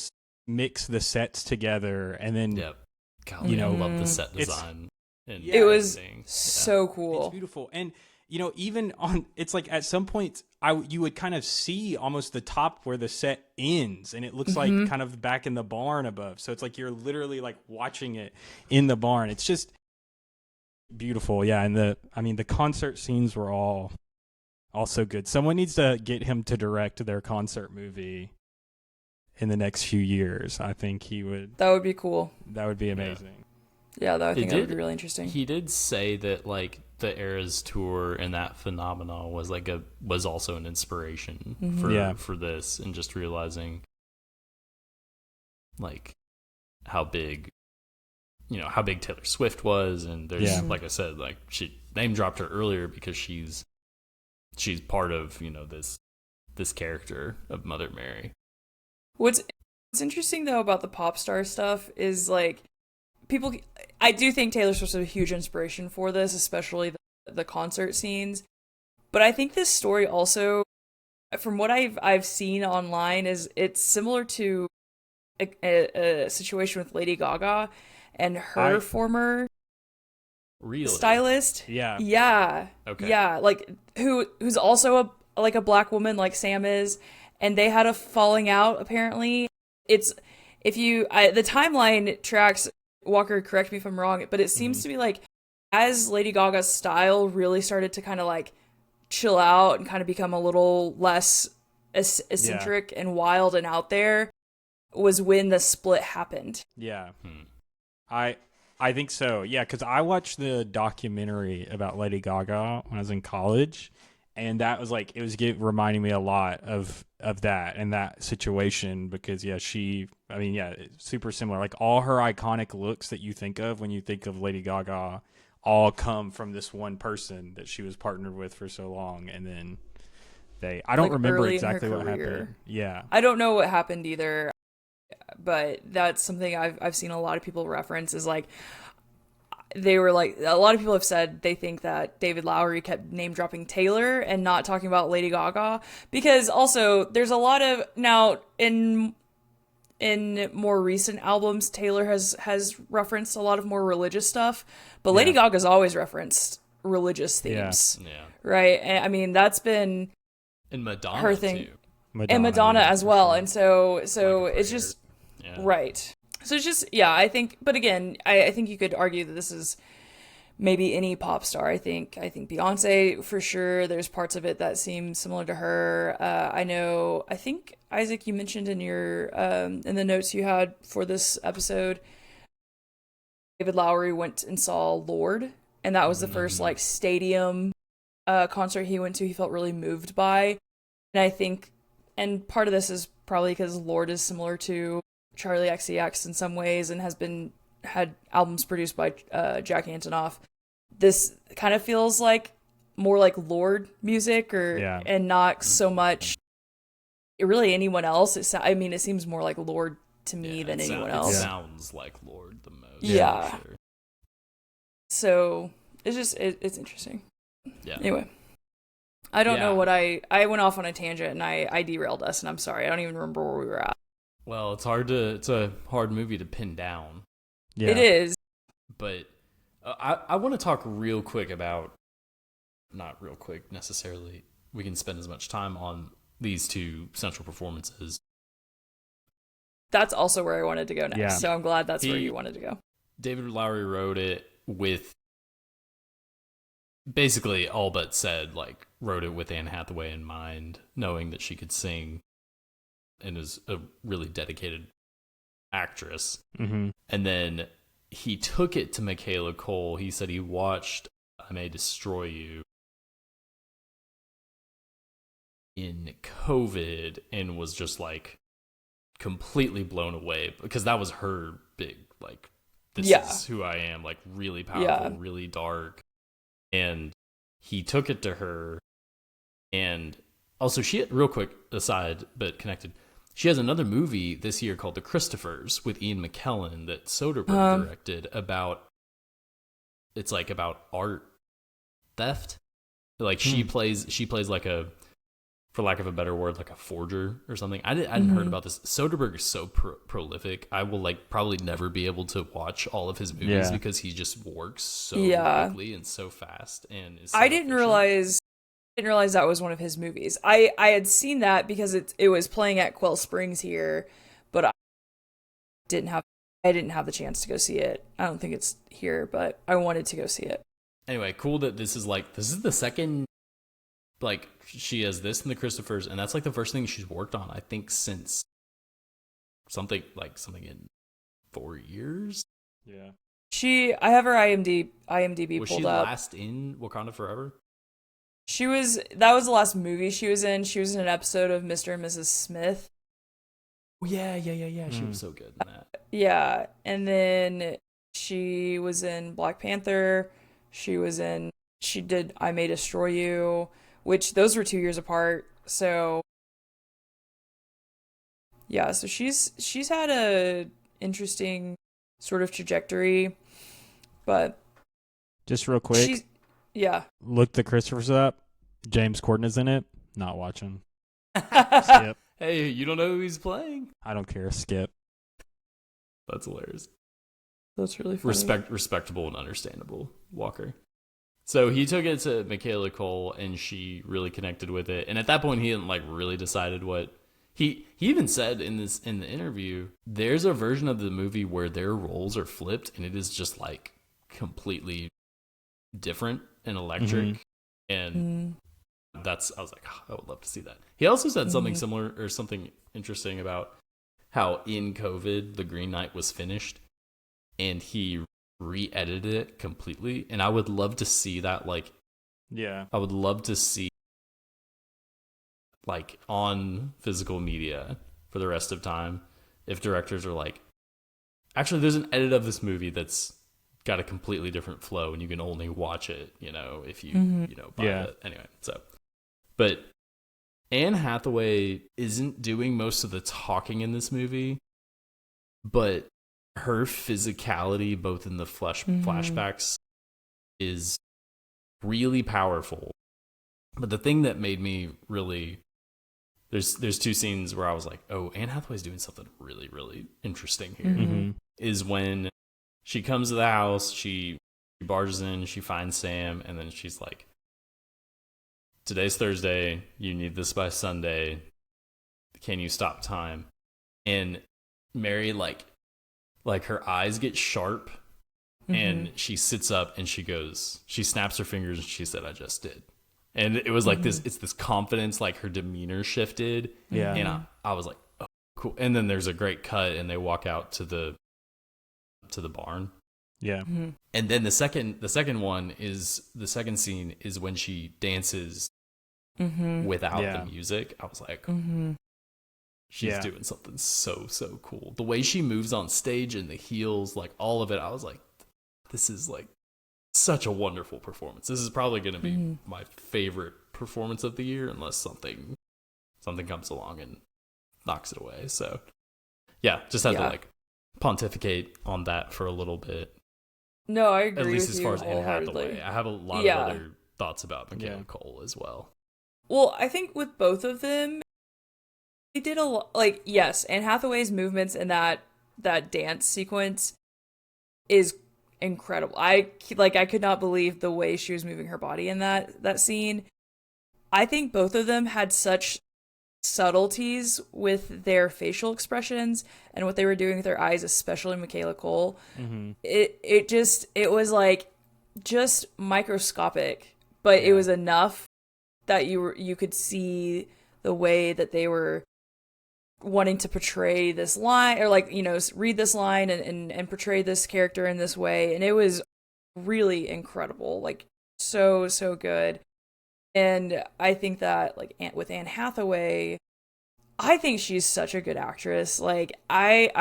mix the sets together, and then God, I love the set design. It was so cool. It's beautiful, and even on, it's like at some point you would kind of see almost the top where the set ends, and it looks like kind of back in the barn above. So it's like you're literally like watching it in the barn. It's just beautiful. Yeah. And the concert scenes were all so good. Someone needs to get him to direct their concert movie in the next few years. I think he would. That would be cool. That would be amazing. Yeah, I think that would be really interesting. He did say that like the Eras tour and that phenomenon was also an inspiration for this, and just realizing like how big Taylor Swift was, and there's like I said, like she name dropped her earlier because she's part of this character of Mother Mary. What's interesting though about the pop star stuff is like I do think Taylor Swift's a huge inspiration for this, especially the concert scenes. But I think this story also, from what I've seen online, is it's similar to a situation with Lady Gaga and her former stylist. Yeah. Yeah. Okay. Yeah, like who's also a black woman like Sam is, and they had a falling out apparently. It's the timeline tracks. Walker, correct me if I'm wrong, but it seems to be like as Lady Gaga's style really started to kind of like chill out and kind of become a little less eccentric and wild and out there was when the split happened. Yeah. I think so. Yeah, because I watched the documentary about Lady Gaga when I was in college, and that was like, it was reminding me a lot of that and that situation, because it's super similar. Like all her iconic looks that you think of when you think of Lady Gaga all come from this one person that she was partnered with for so long, and then I don't remember exactly what happened. Yeah. I don't know what happened either, but that's something I've seen a lot of people reference, is like they were like, a lot of people have said they think that David Lowery kept name dropping Taylor and not talking about Lady Gaga, because also there's a lot of, now in in more recent albums, Taylor has referenced a lot of more religious stuff, but Lady Gaga's always referenced religious themes. Yeah. Right? And I mean, that's been And Madonna her thing. too. And Madonna as well. And so Like it's just Yeah. right. So it's just, I think, but again, I think you could argue that this is maybe any pop star. I think Beyonce for sure. There's parts of it that seem similar to her. I think Isaac, you mentioned in your in the notes you had for this episode, David Lowery went and saw Lorde, and that was the first like stadium concert he went to. He felt really moved by, and I think, and part of this is probably because Lorde is similar to Charlie XCX in some ways, and had albums produced by Jack Antonoff. This kind of feels like more like Lorde music, and not so much really anyone else. It seems more like Lorde to me than anyone else. It sounds like Lorde the most. Yeah. For sure. So it's just it's interesting. Yeah. Anyway, I don't know what I went off on a tangent and I derailed us, and I'm sorry. I don't even remember where we were at. Well, it's a hard movie to pin down. Yeah. It is. But I want to talk real quick about, not real quick necessarily, we can spend as much time on these two central performances. That's also where I wanted to go next. Yeah. So I'm glad that's where you wanted to go. David Lowery wrote it with, basically all but said, like, wrote it with Anne Hathaway in mind, knowing that she could sing and is a really dedicated actress. Mm-hmm. And then he took it to Michaela Coel. He said he watched I May Destroy You in COVID and was just like completely blown away, because that was her big, like, this is who I am, like really powerful, really dark. And he took it to her. And also, real quick aside, but connected, she has another movie this year called The Christophers with Ian McKellen that Soderbergh directed it's like about art theft. Like she plays like a, for lack of a better word, like a forger or something. I hadn't heard about this. Soderbergh is so prolific. I will like probably never be able to watch all of his movies because he just works so quickly and so fast. And is so I didn't realize that was one of his movies. I had seen that because it was playing at Quell Springs here, but I didn't have the chance to go see it. I don't think it's here, but I wanted to go see it. Anyway, cool that this is the second, like, she has this in The Christophers, and that's like the first thing she's worked on, I think, since something in 4 years. Yeah. I have her IMDb was pulled she up. last in Wakanda Forever? That was the last movie she was in. She was in an episode of Mr. and Mrs. Smith. Oh, yeah. She was so good in that. Yeah, and then she was in Black Panther. She did I May Destroy You, which those were 2 years apart. So yeah, so she's had a interesting sort of trajectory, but just real quick, look The Christophers up. James Corden is in it. Not watching. Skip. Hey, you don't know who he's playing? I don't care. Skip. That's hilarious. That's really funny. Respectable and understandable, Walker. So he took it to Michaela Coel, and she really connected with it. And at that point, he hadn't like really decided what he even said in the interview. There's a version of the movie where their roles are flipped, and it is just like completely different and electric. And I was like, I would love to see that. He also said something similar or something interesting about how in COVID the Green Knight was finished, and he re-edited it completely. And I would love to see that, like, I would love to see, like, on physical media for the rest of time, if directors are like, actually, there's an edit of this movie that's got a completely different flow, and you can only watch it, if you, buy it. Anyway, so, but Anne Hathaway isn't doing most of the talking in this movie, but her physicality, both in the flashbacks, is really powerful. But the thing that made me really there's two scenes where I was like, oh, Anne Hathaway's doing something really, really interesting here. Mm-hmm. Is when she comes to the house, she barges in, she finds Sam, and then she's like, today's Thursday, you need this by Sunday. Can you stop time? And Mary, like her eyes get sharp, and she sits up and she snaps her fingers and she said, I just did. And it was like it's this confidence, like her demeanor shifted. Yeah. And I was like, oh, cool. And then there's a great cut and they walk out to the barn. Yeah. Mm-hmm. And then the second scene is when she dances without the music. I was like, she's doing something so cool. The way she moves on stage and the heels, like all of it, I was like, this is like such a wonderful performance. This is probably going to be my favorite performance of the year, unless something comes along and knocks it away. So yeah, just had to like pontificate on that for a little bit. No, I agree. At least with as you far as Anne wholeheartedly. Hathaway. I have a lot of other thoughts about Michaela Coel as well. Well, I think with both of them, they did a lot. Like, yes, Anne Hathaway's movements in that dance sequence is incredible. I could not believe the way she was moving her body in that scene. I think both of them had such subtleties with their facial expressions and what they were doing with their eyes, especially Michaela Coel. It was like just microscopic, but it was enough that you could see the way that they were wanting to portray this line, or like, you know, read this line and portray this character in this way. And it was really incredible, like so good. And I think that like with Anne Hathaway, I think she's such a good actress. Like I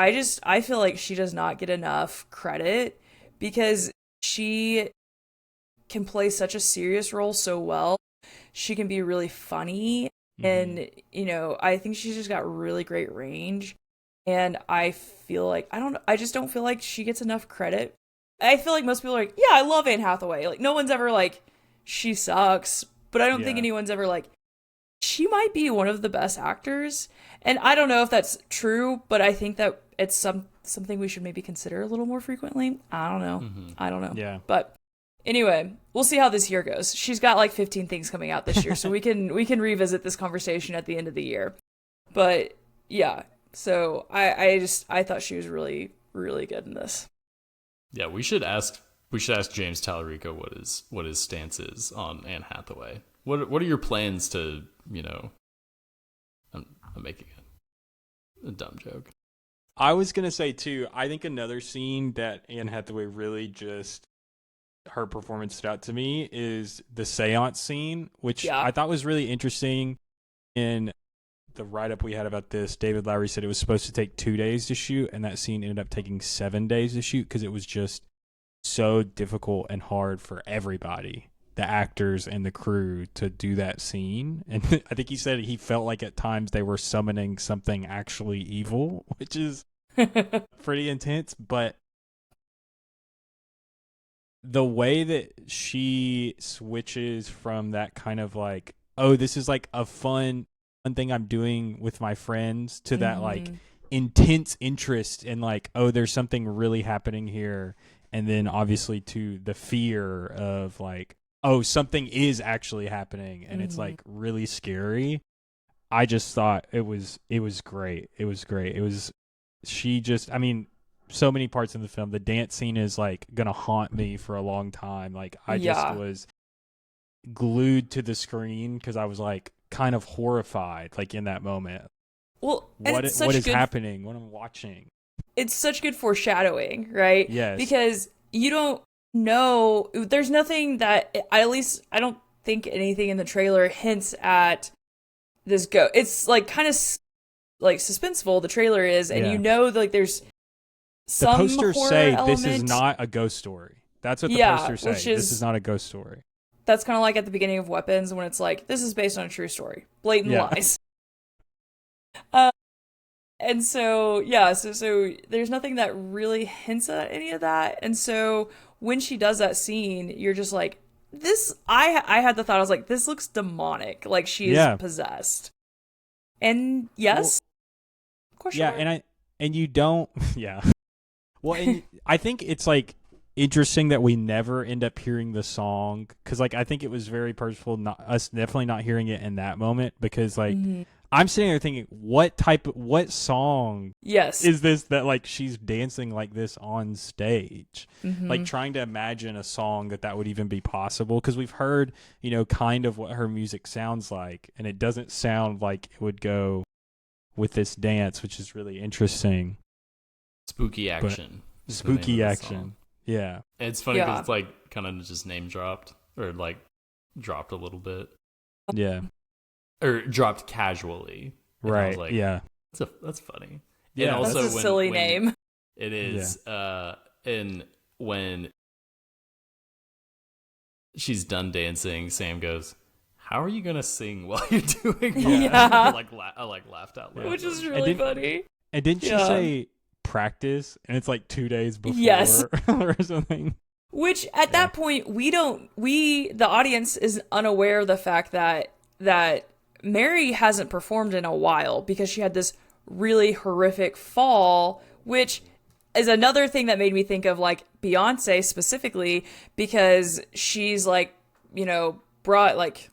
feel like she does not get enough credit because she can play such a serious role so well. She can be really funny. And, you know, I think she's just got really great range. And I feel like, I just don't feel like she gets enough credit. I feel like most people are like, yeah, I love Anne Hathaway. Like, no one's ever like, she sucks. But I don't think anyone's ever like, she might be one of the best actors. And I don't know if that's true, but I think that it's something we should maybe consider a little more frequently. I don't know. Yeah. But anyway, we'll see how this year goes. She's got like 15 things coming out this year, so we can revisit this conversation at the end of the year. But yeah, so I thought she was really, really good in this. Yeah, we should ask James Tallarico what his stance is on Anne Hathaway. What are your plans to, you know, I'm making a dumb joke. I was gonna say too, I think another scene that Anne Hathaway really just, her performance stood out to me is the seance scene, which I thought was really interesting. In the write-up we had about this, David Lowery said it was supposed to take 2 days to shoot, and that scene ended up taking 7 days to shoot because it was just so difficult and hard for everybody, the actors and the crew, to do that scene. And I think he said he felt like at times they were summoning something actually evil, which is pretty intense. But the way that she switches from that kind of like, oh, this is like a fun thing I'm doing with my friends, to that like intense interest in like, oh, there's something really happening here. And then obviously to the fear of like, oh, something is actually happening and it's like really scary. I just thought it was great. It was great. So many parts in the film. The dance scene is like gonna haunt me for a long time. Like I just was glued to the screen because I was like kind of horrified, like in that moment. Well, what is happening? What I'm watching. It's such good foreshadowing, right? Yes. Because you don't know. There's nothing that, at least I don't think anything in the trailer hints at this It's like kind of like suspenseful. The trailer is, and you know, like there's. The posters say element. This is not a ghost story. That's what the posters say. This is not a ghost story. That's kind of like at the beginning of Weapons when it's like, this is based on a true story. Blatant lies. And so, so there's nothing that really hints at any of that. And so when she does that scene, you're just like, this, I had the thought, I was like, this looks demonic. Like she is possessed. And yes. Question Yeah, mark? and you don't. Yeah. Well, and I think it's like interesting that we never end up hearing the song because like I think it was very purposeful, not us definitely not hearing it in that moment because like I'm sitting there thinking what song Yes. is this that like she's dancing like this on stage, Mm-hmm. like trying to imagine a song that would even be possible because we've heard kind of what her music sounds like and it doesn't sound like it would go with this dance, which is really interesting. Spooky Action. Spooky Action. Yeah. It's funny because it's like kind of just name dropped or like dropped a little bit. Yeah. Or dropped casually. And I Right. was like, yeah. That's funny. Yeah. And also that's a silly name. It is. And when she's done dancing, Sam goes, "How are you gonna sing while you're doing that?" Yeah. I laughed out loud. Which is really funny. And didn't she say practice? And it's like 2 days before Yes. or something. Which at that point the audience is unaware of the fact that Mary hasn't performed in a while because she had this really horrific fall, which is another thing that made me think of like Beyonce specifically because she's like, brought like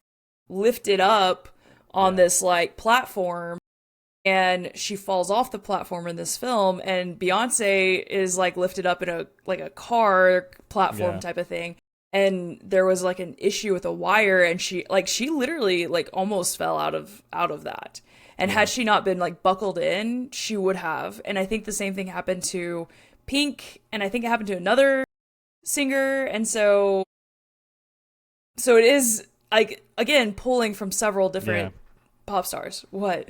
lifted up on this like platform and she falls off the platform in this film and Beyonce is like lifted up in a car platform type of thing. And there was like an issue with a wire and she literally like almost fell out of that. And had she not been like buckled in, she would have. And I think the same thing happened to Pink and I think it happened to another singer. And so it is like, again, pulling from several different pop stars. What?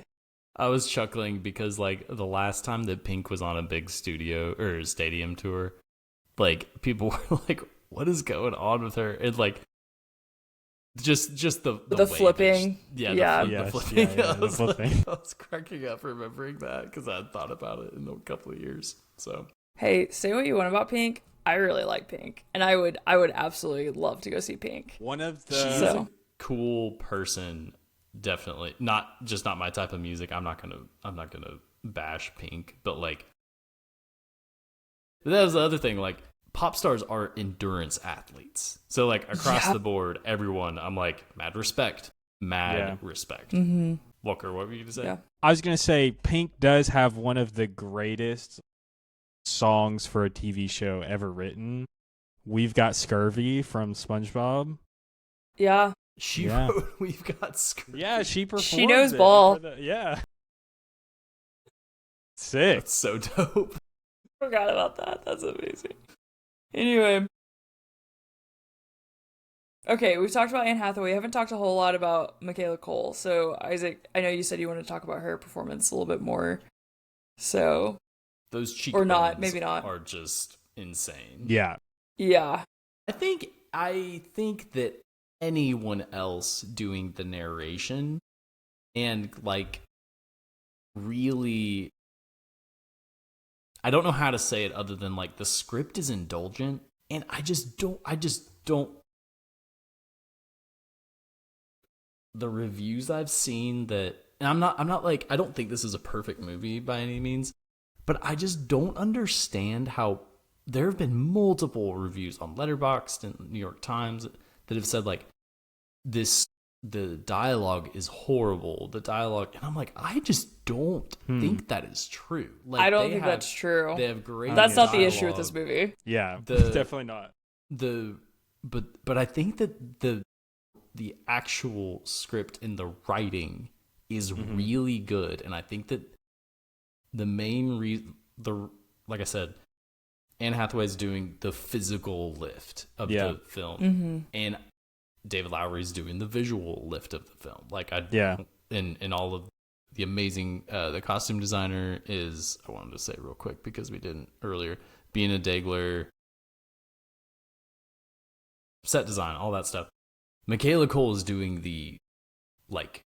I was chuckling because like the last time that Pink was on a big studio or stadium tour, like people were like, "What is going on with her?" And like just the flipping, the flipping. The flipping. I was cracking up remembering that because I had thought about it in a couple of years. So hey, say what you want about Pink. I really like Pink, and I would absolutely love to go see Pink. One of the she's a cool person. Definitely not my type of music. I'm not gonna bash Pink, but like that was the other thing. Like pop stars are endurance athletes, so like across the board, everyone. I'm like mad respect. Mm-hmm. Walker, what were you gonna say? Yeah. I was gonna say Pink does have one of the greatest songs for a TV show ever written. We've Got Scurvy from SpongeBob. Yeah. She wrote We've Got Scurvy. Yeah, she performed. She knows ball. Sick. That's so dope. Forgot about that. That's amazing. Anyway. Okay, we've talked about Anne Hathaway. We haven't talked a whole lot about Michaela Coel. So, Isaac, I know you said you wanted to talk about her performance a little bit more. So. Those cheekbones or not, maybe not. Are just insane. Yeah. Yeah. I think that anyone else doing the narration and like really I don't know how to say it other than like the script is indulgent and I just don't the reviews I've seen that and I'm not like I don't think this is a perfect movie by any means, but I just don't understand how there have been multiple reviews on Letterboxd and New York Times that have said like the dialogue is horrible. The dialogue, and I'm like, I just don't think that is true. Like, I don't think that's true. They have great. That's not the issue with this movie. Yeah, definitely not. But I think that the actual script and the writing is really good, and I think that the main reason like I said, Anne Hathaway's doing the physical lift of the film, and David Lowery's doing the visual lift of the film. Like and all of the amazing the costume designer is I wanted to say real quick because we didn't earlier. Bina Dagler, set design, all that stuff. Michaela Coel is doing the like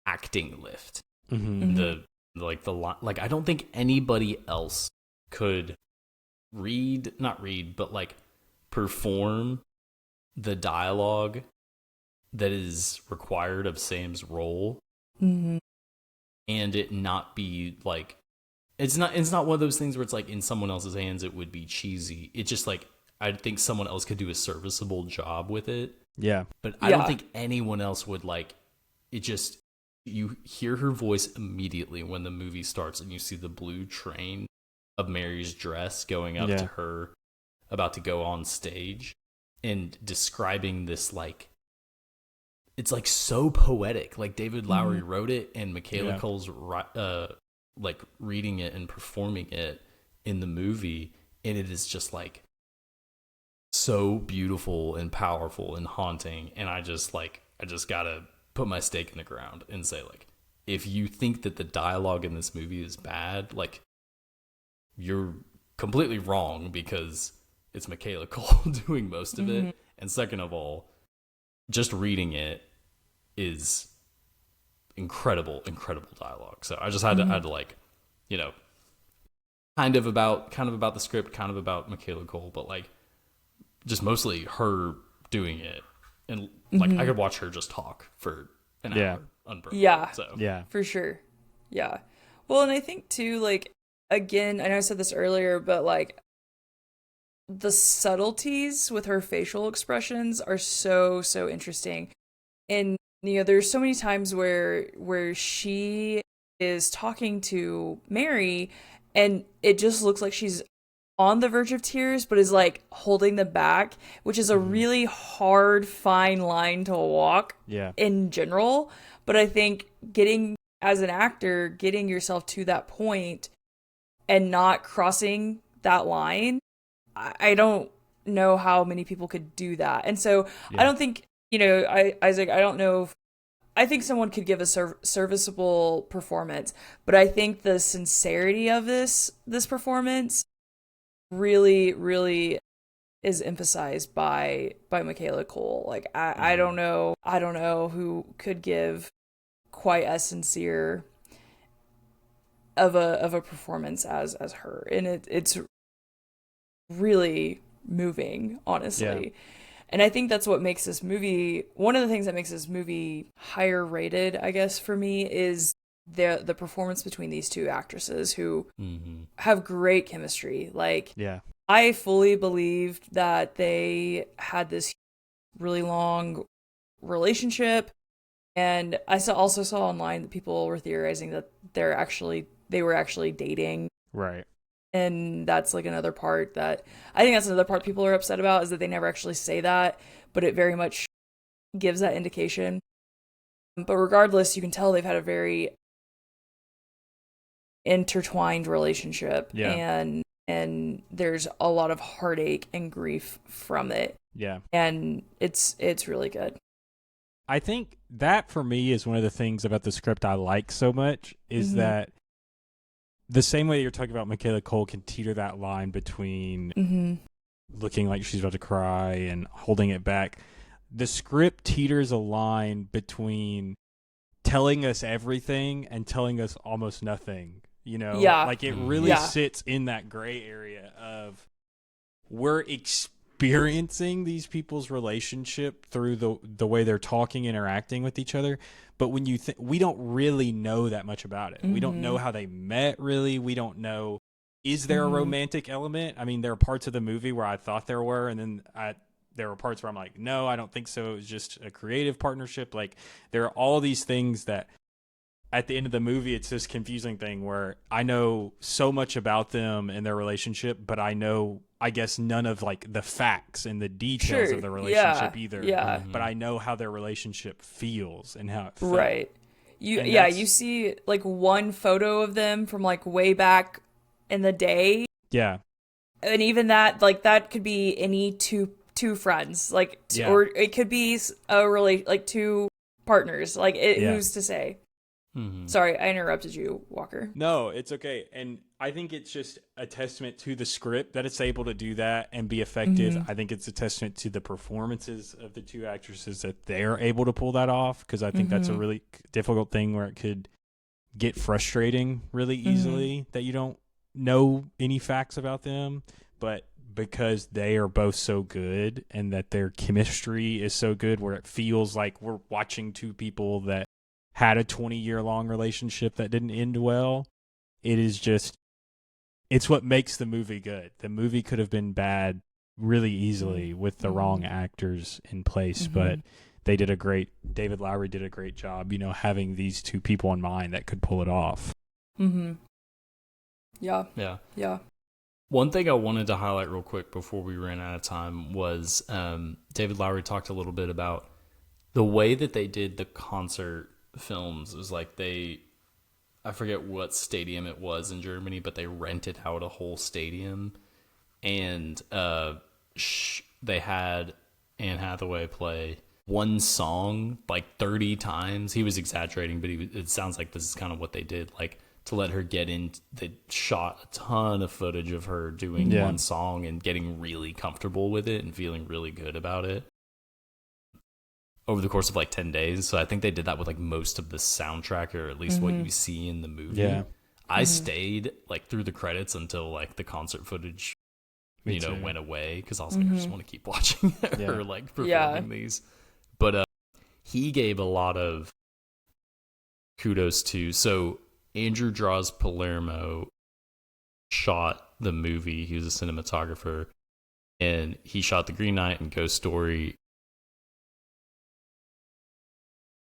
acting lift. The I don't think anybody else could but like perform the dialogue that is required of Sam's role and it not be like it's not one of those things where it's like in someone else's hands it would be cheesy. It's just like I think someone else could do a serviceable job with it. Yeah. But I don't think anyone else would like it. Just you hear her voice immediately when the movie starts and you see the blue train of Mary's dress going up to her about to go on stage and describing this like it's like so poetic. Like David Lowery wrote it and Michaela Coel's like reading it and performing it in the movie, and it is just like so beautiful and powerful and haunting. And I just gotta put my stake in the ground and say, like, if you think that the dialogue in this movie is bad, like, you're completely wrong, because it's Michaela Coel doing most of it. And second of all, just reading it is incredible dialogue. So I just had to like, you know, kind of about the script, kind of about Michaela Coel, but like just mostly her doing it. And like I could watch her just talk for an hour unbroken. Yeah. So Yeah. For sure. Yeah. Well, and I think too, like, again, I know I said this earlier, but like the subtleties with her facial expressions are so interesting. And you know, there's so many times where she is talking to Mary and it just looks like she's on the verge of tears, but is like holding them back, which is a really hard, fine line to walk in general. But I think as an actor, getting yourself to that point and not crossing that line, I don't know how many people could do that. And so I don't think, you know, Isaac, I don't know if, I think someone could give a serviceable performance, but I think the sincerity of this performance really is emphasized by Michaela Coel. Like I don't know who could give quite as sincere of a performance as her, and it's really moving, honestly. And I think that's what makes this movie, one of the things that makes this movie higher rated, I guess, for me, is the performance between these two actresses who have great chemistry. Like, I fully believed that they had this really long relationship. And I also saw online that people were theorizing that they were actually dating. Right. And that's like another part that I think that's another part people are upset about, is that they never actually say that, but it very much gives that indication. But regardless, you can tell they've had a very intertwined relationship, and there's a lot of heartache and grief from it. Yeah. And it's really good. I think that for me is one of the things about the script I like so much, is that the same way you're talking about Michaela Coel can teeter that line between looking like she's about to cry and holding it back. The script teeters a line between telling us everything and telling us almost nothing. You know, like it really sits in that gray area of we're experiencing these people's relationship through the way they're talking, interacting with each other. But when you we don't really know that much about it. We don't know how they met, really. We don't know, is there a romantic element? I mean, there are parts of the movie where I thought there were, and then there were parts where I'm like, no, I don't think so. It was just a creative partnership. Like, there are all these things that at the end of the movie, it's this confusing thing where I know so much about them and their relationship, but I know, I guess, none of like the facts and the details of the relationship either. Yeah. But I know how their relationship feels and how it felt. Right. You see like one photo of them from like way back in the day. Yeah. And even that, like, that could be any two friends, like, or it could be like two partners. Like, who's to say? Sorry, I interrupted you, Walker. No, it's okay. And I think it's just a testament to the script that it's able to do that and be effective. I think it's a testament to the performances of the two actresses that they're able to pull that off, because I think that's a really difficult thing where it could get frustrating really easily that you don't know any facts about them. But because they are both so good and that their chemistry is so good, where it feels like we're watching two people that had a 20-year-long relationship that didn't end well. It is just, it's what makes the movie good. The movie could have been bad really easily with the wrong actors in place, but David Lowery did a great job, having these two people in mind that could pull it off. Yeah. One thing I wanted to highlight real quick before we ran out of time was David Lowery talked a little bit about the way that they did the concert films. It was like I forget what stadium it was in Germany, but they rented out a whole stadium, and they had Anne Hathaway play one song like 30 times. He was exaggerating, but it sounds like this is kind of what they did, like to let her get in. They shot a ton of footage of her doing one song and getting really comfortable with it and feeling really good about it over the course of like 10 days. So I think they did that with like most of the soundtrack, or at least what you see in the movie. Yeah. I stayed like through the credits until like the concert footage, went away, because I was like, I just want to keep watching her like performing these. But he gave a lot of kudos to, so Andrew Draws Palermo shot the movie. He was a cinematographer, and he shot The Green Knight and Ghost Story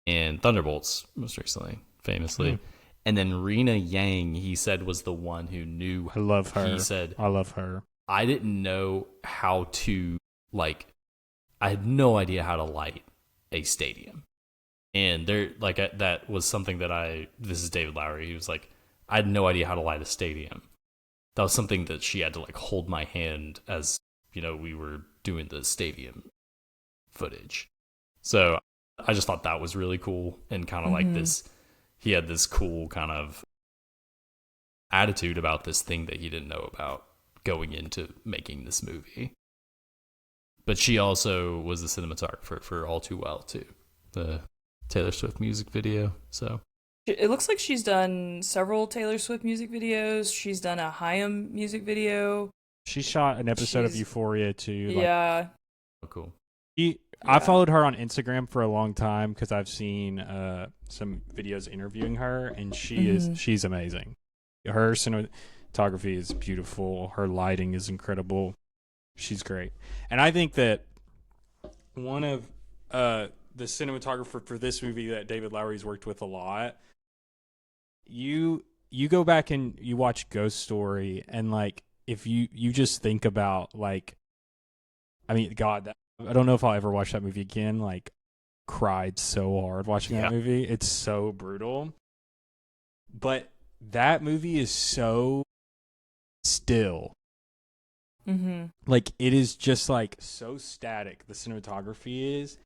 and Thunderbolts most recently, famously. And then Rena Yang, he said, was the one who knew. I love her. He said, I love her. I didn't know how to, I had no idea how to light a stadium. And that was something that this is David Lowery. He was like, I had no idea how to light a stadium. That was something that she had to hold my hand as, we were doing the stadium footage. So I just thought that was really cool, and kind of like this, he had this cool kind of attitude about this thing that he didn't know about going into making this movie. But she also was the cinematographer for All Too Well too, the Taylor Swift music video. So it looks like she's done several Taylor Swift music videos. She's done a Haim music video. She shot an episode of Euphoria too. Yeah. Oh, cool. I followed her on Instagram for a long time because I've seen some videos interviewing her, and she's amazing. Her cinematography is beautiful. Her lighting is incredible. She's great. And I think that one of the cinematographer for this movie that David Lowery's worked with a lot, you go back and you watch Ghost Story, and if you just think about God, I don't know if I'll ever watch that movie again. Cried so hard watching that movie. It's so brutal. But that movie is so still. It is just so static, the cinematography is.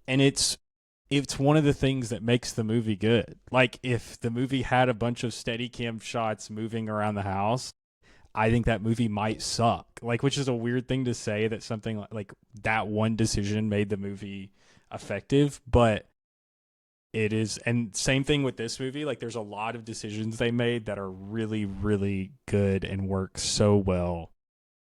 And it's one of the things that makes the movie good. If the movie had a bunch of Steadicam shots moving around the house, I think that movie might suck. Which is a weird thing to say, that something like that one decision made the movie effective, but it is. And same thing with this movie. There's a lot of decisions they made that are really, really good and work so well.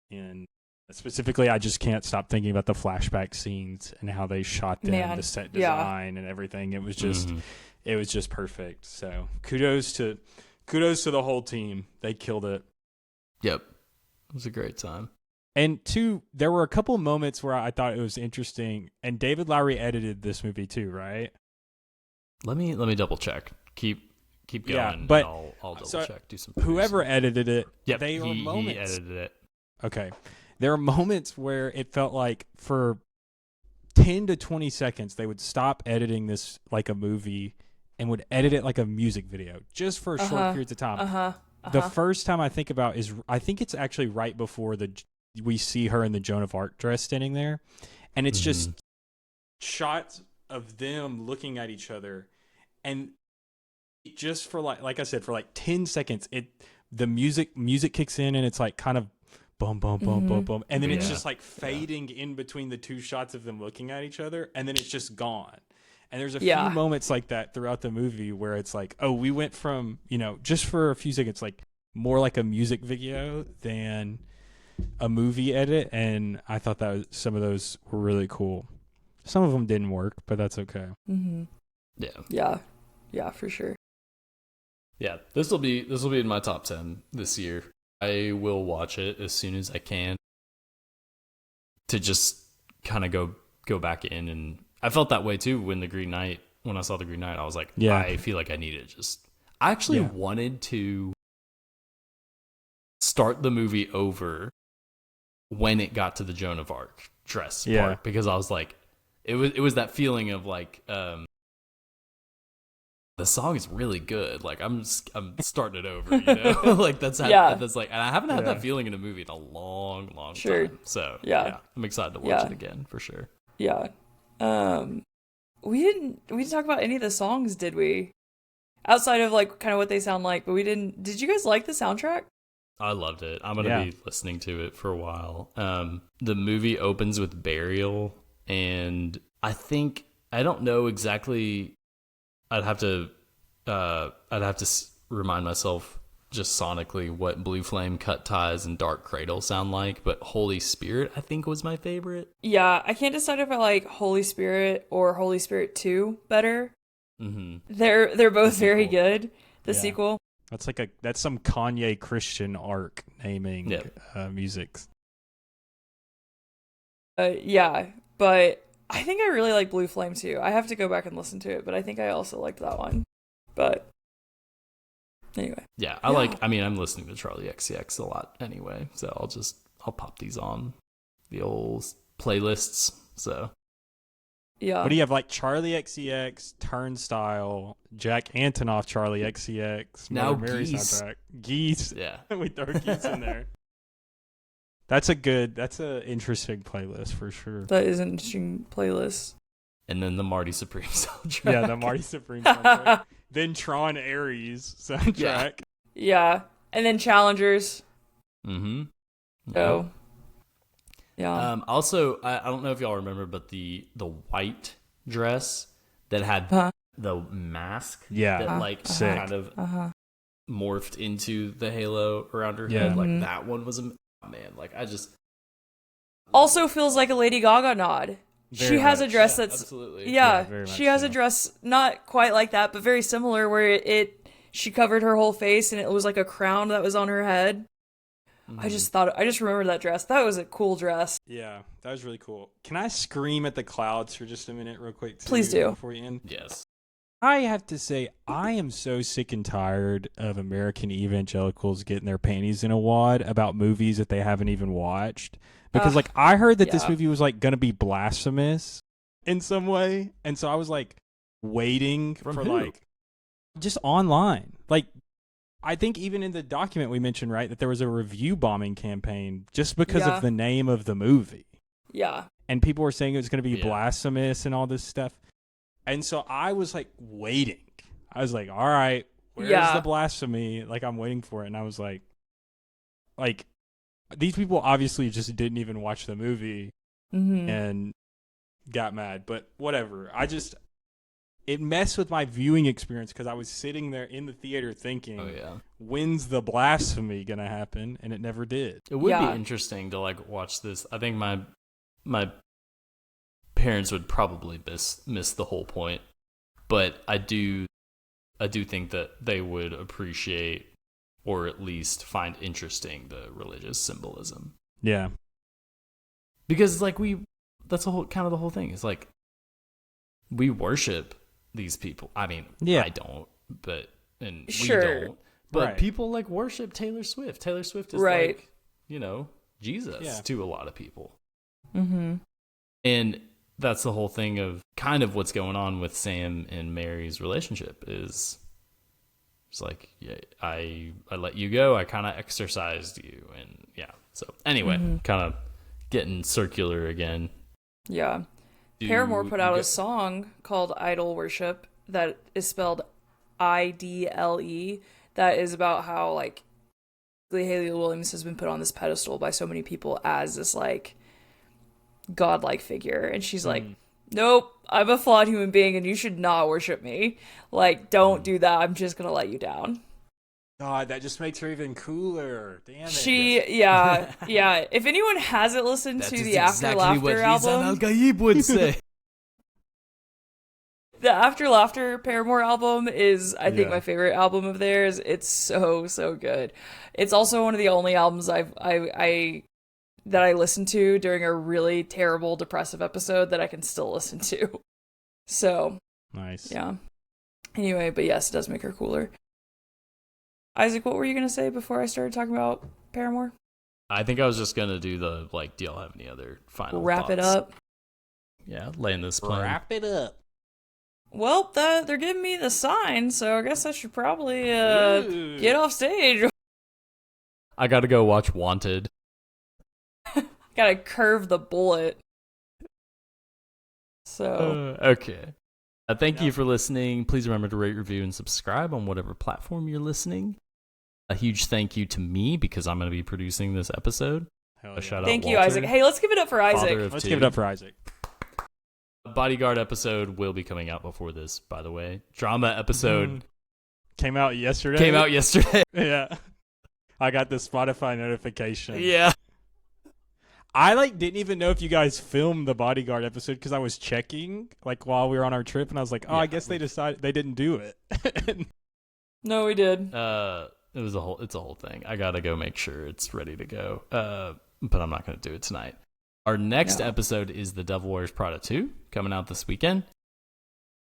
And specifically, I just can't stop thinking about the flashback scenes and how they shot them, the set design and everything. It was just perfect. So kudos to the whole team. They killed it. Yep. It was a great time. And there were a couple moments where I thought it was interesting, and David Lowery edited this movie too, right? Let me double check. Keep going. Yeah, but I'll double check. Do some whoever edited it. Yep, he edited it. Okay. There are moments where it felt like for 10 to 20 seconds they would stop editing this like a movie and would edit it like a music video just for short periods of time. The first time I think about I think it's actually right before we see her in the Joan of Arc dress standing there, and it's just shots of them looking at each other, and just for like I said, for 10 seconds the music kicks in, and it's kind of boom boom boom boom boom, and then it's just fading in between the two shots of them looking at each other, and then it's just gone. And there's a few moments like that throughout the movie where it's we went from, just for a few seconds, more like a music video than a movie edit. And I thought that some of those were really cool. Some of them didn't work, but that's okay. Yeah. Yeah, for sure. Yeah, this will be in my top 10 this year. I will watch it as soon as I can to just kind of go back in, and I felt that way too when I saw the Green Knight. I was like, Yeah. I feel like I need it. I actually wanted to start the movie over when it got to the Joan of Arc dress part, because I was like, it was that feeling of like, the song is really good. Like I'm starting it over, you know. Like that's like, and I haven't had that feeling in a movie in a long time. So yeah, I'm excited to watch it again for sure. Yeah. We didn't talk about any of the songs, did we? Outside of like kind of what they sound like, but we didn't. Did you guys like the soundtrack? I loved it. I'm gonna be listening to it for a while. The movie opens with Burial, and I don't know exactly. I'd have to remind myself just sonically what Blue Flame, Cut Ties, and Dark Cradle sound like, but Holy Spirit I think was my favorite. Yeah, I can't decide if I like Holy Spirit or Holy Spirit 2 better. Mm-hmm. They're both very good. The sequel. That's some Kanye Christian arc naming music. Yeah, but I think I really like Blue Flame too. I have to go back and listen to it, but I think I also liked that one. But anyway. Yeah, I'm listening to Charlie XCX a lot anyway, so I'll pop these on the old playlists. So yeah. What do you have, like Charlie XCX, Turnstile, Jack Antonoff, Charlie XCX, now Mother Mary Geese. soundtrack, Geese. Yeah, we throw Geese in there. That's an interesting playlist for sure. That is an interesting playlist. And then the Marty Supreme soundtrack. Yeah, the Marty Supreme soundtrack. Then Tron Ares soundtrack. Yeah. And then Challengers. Mm-hmm. So, yeah. Also, I don't know if y'all remember, but the white dress that had the mask that kind of morphed into the halo around her head. Like that one was also feels like a Lady Gaga nod. She has a dress that's absolutely she has a dress not quite like that, but very similar, where she covered her whole face and it was like a crown that was on her head. Mm-hmm. I just remember that dress. That was a cool dress. Yeah, that was really cool. Can I scream at the clouds for just a minute real quick too, please do before you end? Yes. I have to say, I am so sick and tired of American evangelicals getting their panties in a wad about movies that they haven't even watched. Because, I heard that this movie was, going to be blasphemous in some way. And so I was, waiting From for, who? just online. I think even in the document we mentioned, right, that there was a review bombing campaign just because of the name of the movie. Yeah. And people were saying it was going to be blasphemous and all this stuff. And so I was waiting. I was like, all right, where's the blasphemy? I'm waiting for it. And I was like, these people obviously just didn't even watch the movie and got mad. But whatever. It messed with my viewing experience because I was sitting there in the theater thinking, when's the blasphemy going to happen? And it never did. It would be interesting to watch this. I think my parents would probably miss the whole point, but I do think that they would appreciate or at least find interesting the religious symbolism. Yeah, because that's the whole thing. It's we worship these people. I mean, I don't, but we don't. But people worship Taylor Swift. Taylor Swift is Jesus to a lot of people. Mm-hmm. And that's the whole thing of kind of what's going on with Sam and Mary's relationship is it's I let you go. I kind of exercised you. And so anyway, kind of getting circular again. Yeah. Paramore put out a song called Idol Worship that is spelled IDLE that is about how Hayley Williams has been put on this pedestal by so many people as this godlike figure, and she's nope, I'm a flawed human being and you should not worship me. Don't do that. I'm just gonna let you down. God, that just makes her even cooler. Damn it. If anyone hasn't listened to the After Laughter album, Al-Gaib would say. The After Laughter Paramore album is, I think, Yeah. my favorite album of theirs. It's so good. It's also one of the only albums that I listen to during a really terrible depressive episode that I can still listen to. So, Nice. yeah. Anyway, but yes, it does make her cooler. Isaac, what were you going to say before I started talking about Paramore? I think I was just gonna do the like. Do y'all have any other final Wrap it thoughts? up. Yeah, laying this plane. Wrap it up. Well, they're giving me the sign, so I guess I should probably Ooh. get off stage. I gotta go watch Wanted. Gotta curve the bullet. So, Okay. Thank you for listening. Please remember to rate, review, and subscribe on whatever platform you're listening. A huge thank you to me because I'm going to be producing this episode. Hell A yeah. shout out thank you, Walter, Isaac. Hey, let's give it up for father Isaac. of Let's two. give it up for Isaac. Bodyguard episode will be coming out before this, by the way. Drama episode Came out yesterday. came out yesterday. Yeah. I got the Spotify notification. Yeah. I didn't even know if you guys filmed the Bodyguard episode because I was checking while we were on our trip and I was like, I guess they decided they didn't do it. No, we did. It's a whole thing. I got to go make sure it's ready to go. But I'm not going to do it tonight. Our next episode is The Devil Wears Prada 2 coming out this weekend.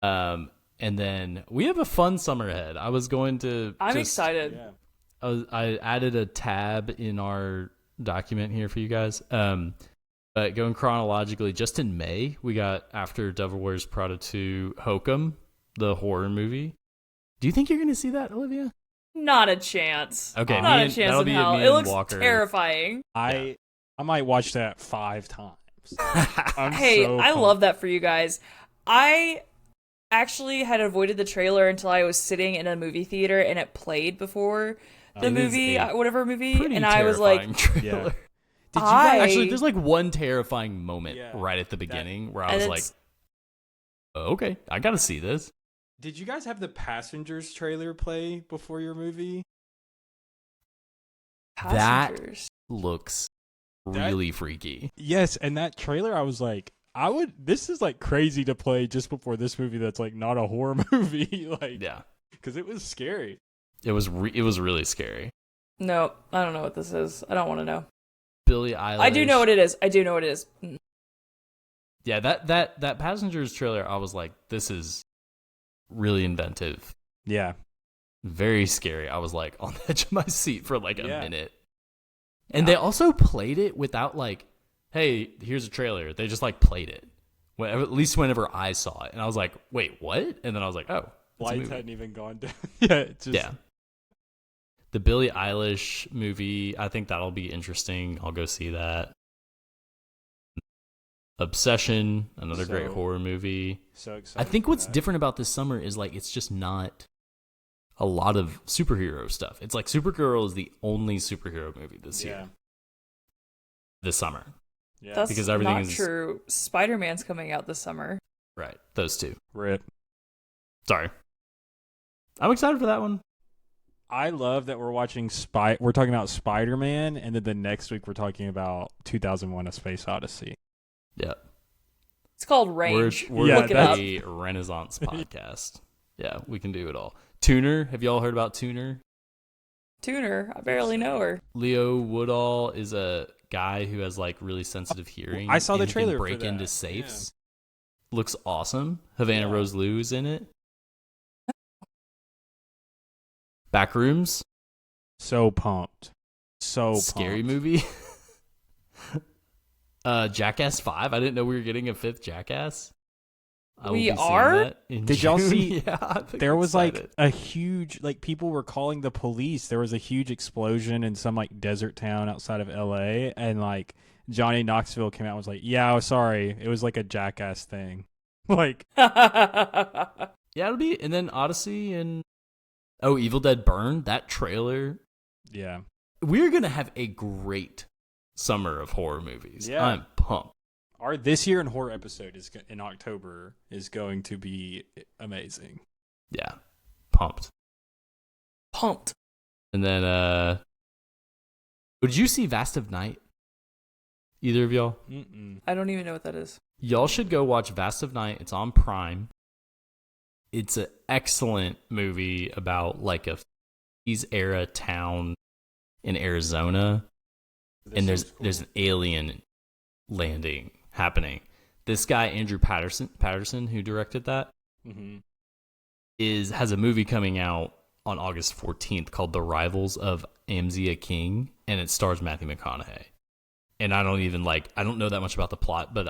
And then we have a fun summer ahead. I was going to I'm excited. Yeah. I added a tab in our document here for you guys. But going chronologically, just in May, we got after Devil Wears Prada 2 Hokum, the horror movie. Do you think you're going to see that, Olivia? Not a chance. Okay, not me a and- chance that'll in be hell. me It and looks Walker. terrifying. I might watch that 5 times. I'm Hey, so I pumped. love that for you guys. I actually had avoided the trailer until I was sitting in a movie theater and it played before the It is movie, a whatever movie, Pretty and I was like, terrifying trailer. Yeah. Did you guys, I- actually, there's one terrifying moment Yeah. right at the beginning where I and was like, it's- oh, okay, I got to see this. Did you guys have the Passengers trailer play before your movie? Passengers. Looks That- really freaky. Yes, and that trailer, I was like, this is crazy to play just before this movie that's not a horror movie, Yeah, because it was scary. it was really scary. No, I don't know what this is. I don't want to know. Billie Eilish. I do know what it is. I do know what it is. Yeah, that Passengers trailer, I was like, this is really inventive, Yeah. very scary. I was like on the edge of my seat for a Yeah. minute. And they also played it without hey, here's a trailer. They just played it. At least whenever I saw it. And I was like, wait, what? And then I was like, oh, it's a Lights movie. hadn't even gone down. Yeah, it just, Yeah. The Billie Eilish movie, I think that'll be interesting. I'll go see that. Obsession, another great So- horror movie. So excited. I think for what's that. different about this summer is it's just not a lot of superhero stuff. It's Supergirl is the only superhero movie this year. This summer. Yeah. That's Because everything not is- true. Spider-Man's coming out this summer. Right. Those two. Rip. Sorry. I'm excited for that one. I love that we're watching We're talking about Spider-Man, and then the next week we're talking about 2001: A Space Odyssey. Yeah. It's called Range. We're Yeah, Look it up. a Renaissance podcast. Yeah, we can do it all. Tuner. Have y'all heard about Tuner? Tuner. I barely know her. Leo Woodall is a guy who has really sensitive hearing. I saw the and he can trailer for break that. into safes. Looks awesome. Havana Yeah. Rose Liu is in it. Backrooms. So pumped. So Scary pumped. movie. Jackass 5. I didn't know we were getting a 5th Jackass. I will We be seeing are? that in Did y'all June. see- Yeah, I think There I'm was excited. a huge people were calling the police. There was a huge explosion in some desert town outside of LA, and Johnny Knoxville came out and was like, "Yeah, sorry, it was a Jackass thing." Yeah, it'll be, and then Odyssey and Evil Dead Burn. That trailer. Yeah. We're gonna have a great summer of horror movies. Yeah. I'm pumped. Our this year in horror episode in October is going to be amazing. Yeah, pumped. Pumped. And then, would you see Vast of Night? Either of y'all? Mm-mm. I don't even know what that is. Y'all should go watch Vast of Night. It's on Prime. it's an excellent movie about like a 50s era town in Arizona, and there's an alien landing happening. This guy Andrew Patterson, who directed that, has a movie coming out on August 14th called The Rivals of Amzia King, and it stars Matthew McConaughey. And I don't know that much about the plot, but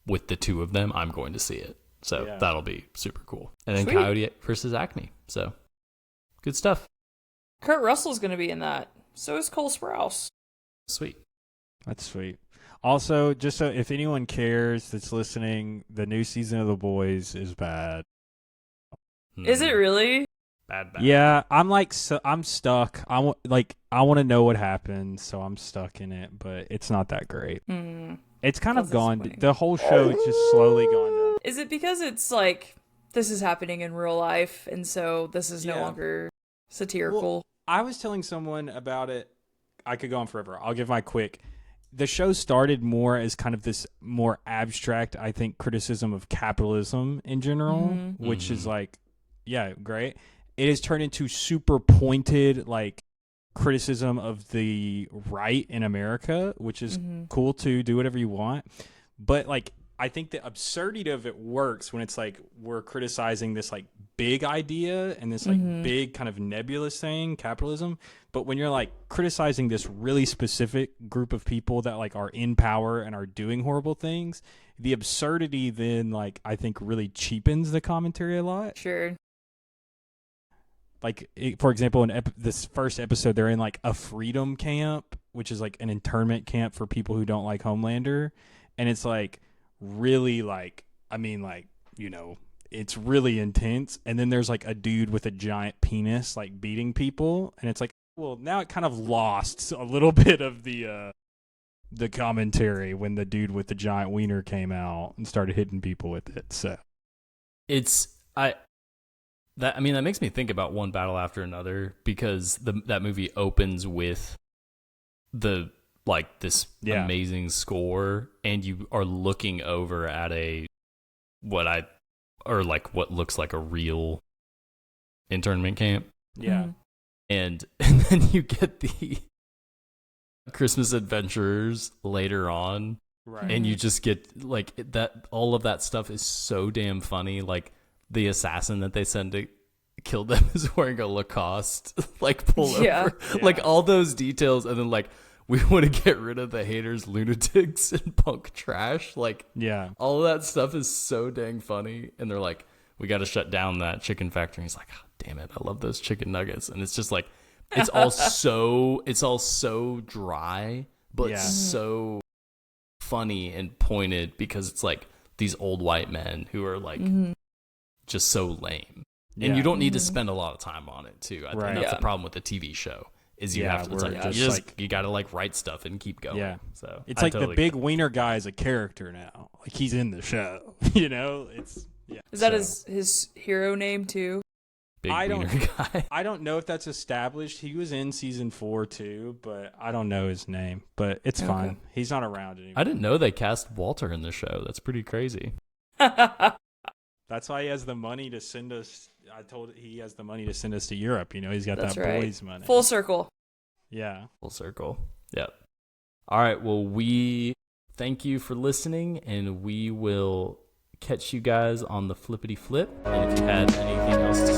with the two of them, I'm going to see it. So that'll be super cool. And then Sweet. Coyote versus Acme. So good stuff. Kurt Russell's going to be in that. So is Cole Sprouse. Sweet. That's sweet. Also, just so if anyone cares that's listening, the new season of The Boys is bad. Is it really? Bad. Yeah, I'm stuck. I want to know what happened, so I'm stuck in it, but it's not that great. It's kind of gone. The whole show is just slowly gone down. Is it because it's like this is happening in real life, and so this is no longer satirical? Well, I was telling someone about it. I could go on forever. I'll give my quick. The show started more as kind of this more abstract, I think, criticism of capitalism in general, which is like, yeah, great. It has turned into super pointed, like, criticism of the right in America, which is cool too. Do whatever you want. But, like, I think the absurdity of it works when it's like we're criticizing this, like, big idea and this, like, big kind of nebulous thing, capitalism. But when you're, like, criticizing this really specific group of people that, like, are in power and are doing horrible things, the absurdity then, like, I think really cheapens the commentary a lot. Sure. Like, for example, in this first episode, they're in, like, a freedom camp, which is, like, an internment camp for people who don't like Homelander. And it's, like, really, like, I mean, like, you know, it's really intense. And then there's, like, a dude with a giant penis, like, beating people. And it's like, well, now it kind of lost a little bit of the commentary when the dude with the giant wiener came out and started hitting people with it. So that makes me think about One Battle After Another, because that movie opens with this amazing score, and you are looking over at what looks like a real internment camp. Yeah. And then you get the Christmas adventurers later on. Right. And you just get like that. All of that stuff is so damn funny. Like, the assassin that they send to kill them is wearing a Lacoste like pullover. Like, all those details. And then, like, we want to get rid of the haters, lunatics, and punk trash. Like, all of that stuff is so dang funny. And they're like, we got to shut down that chicken factory. He's like, oh, damn it, I love those chicken nuggets. And it's just like, it's all so dry, but so funny and pointed, because it's like these old white men who are like just so lame. And you don't need to spend a lot of time on it too. I think that's the problem with the TV show, is you have to, it's like, you got to like write stuff and keep going. Yeah. So it's like the big wiener guy is a character now. Like, he's in the show, you know? Is that his hero name too? Big wiener guy. I don't know if that's established. He was in season 4 too, but I don't know his name. But it's fine. He's not around anymore. I didn't know they cast Walter in the show. That's pretty crazy. That's why he has the money to send us. He has the money to send us to Europe. You know, he's got that right. boys money. Full circle. Yeah. Full circle. Yep. All right. Well, we thank you for listening, and we will catch you guys on the flippity flip. And if you had anything else to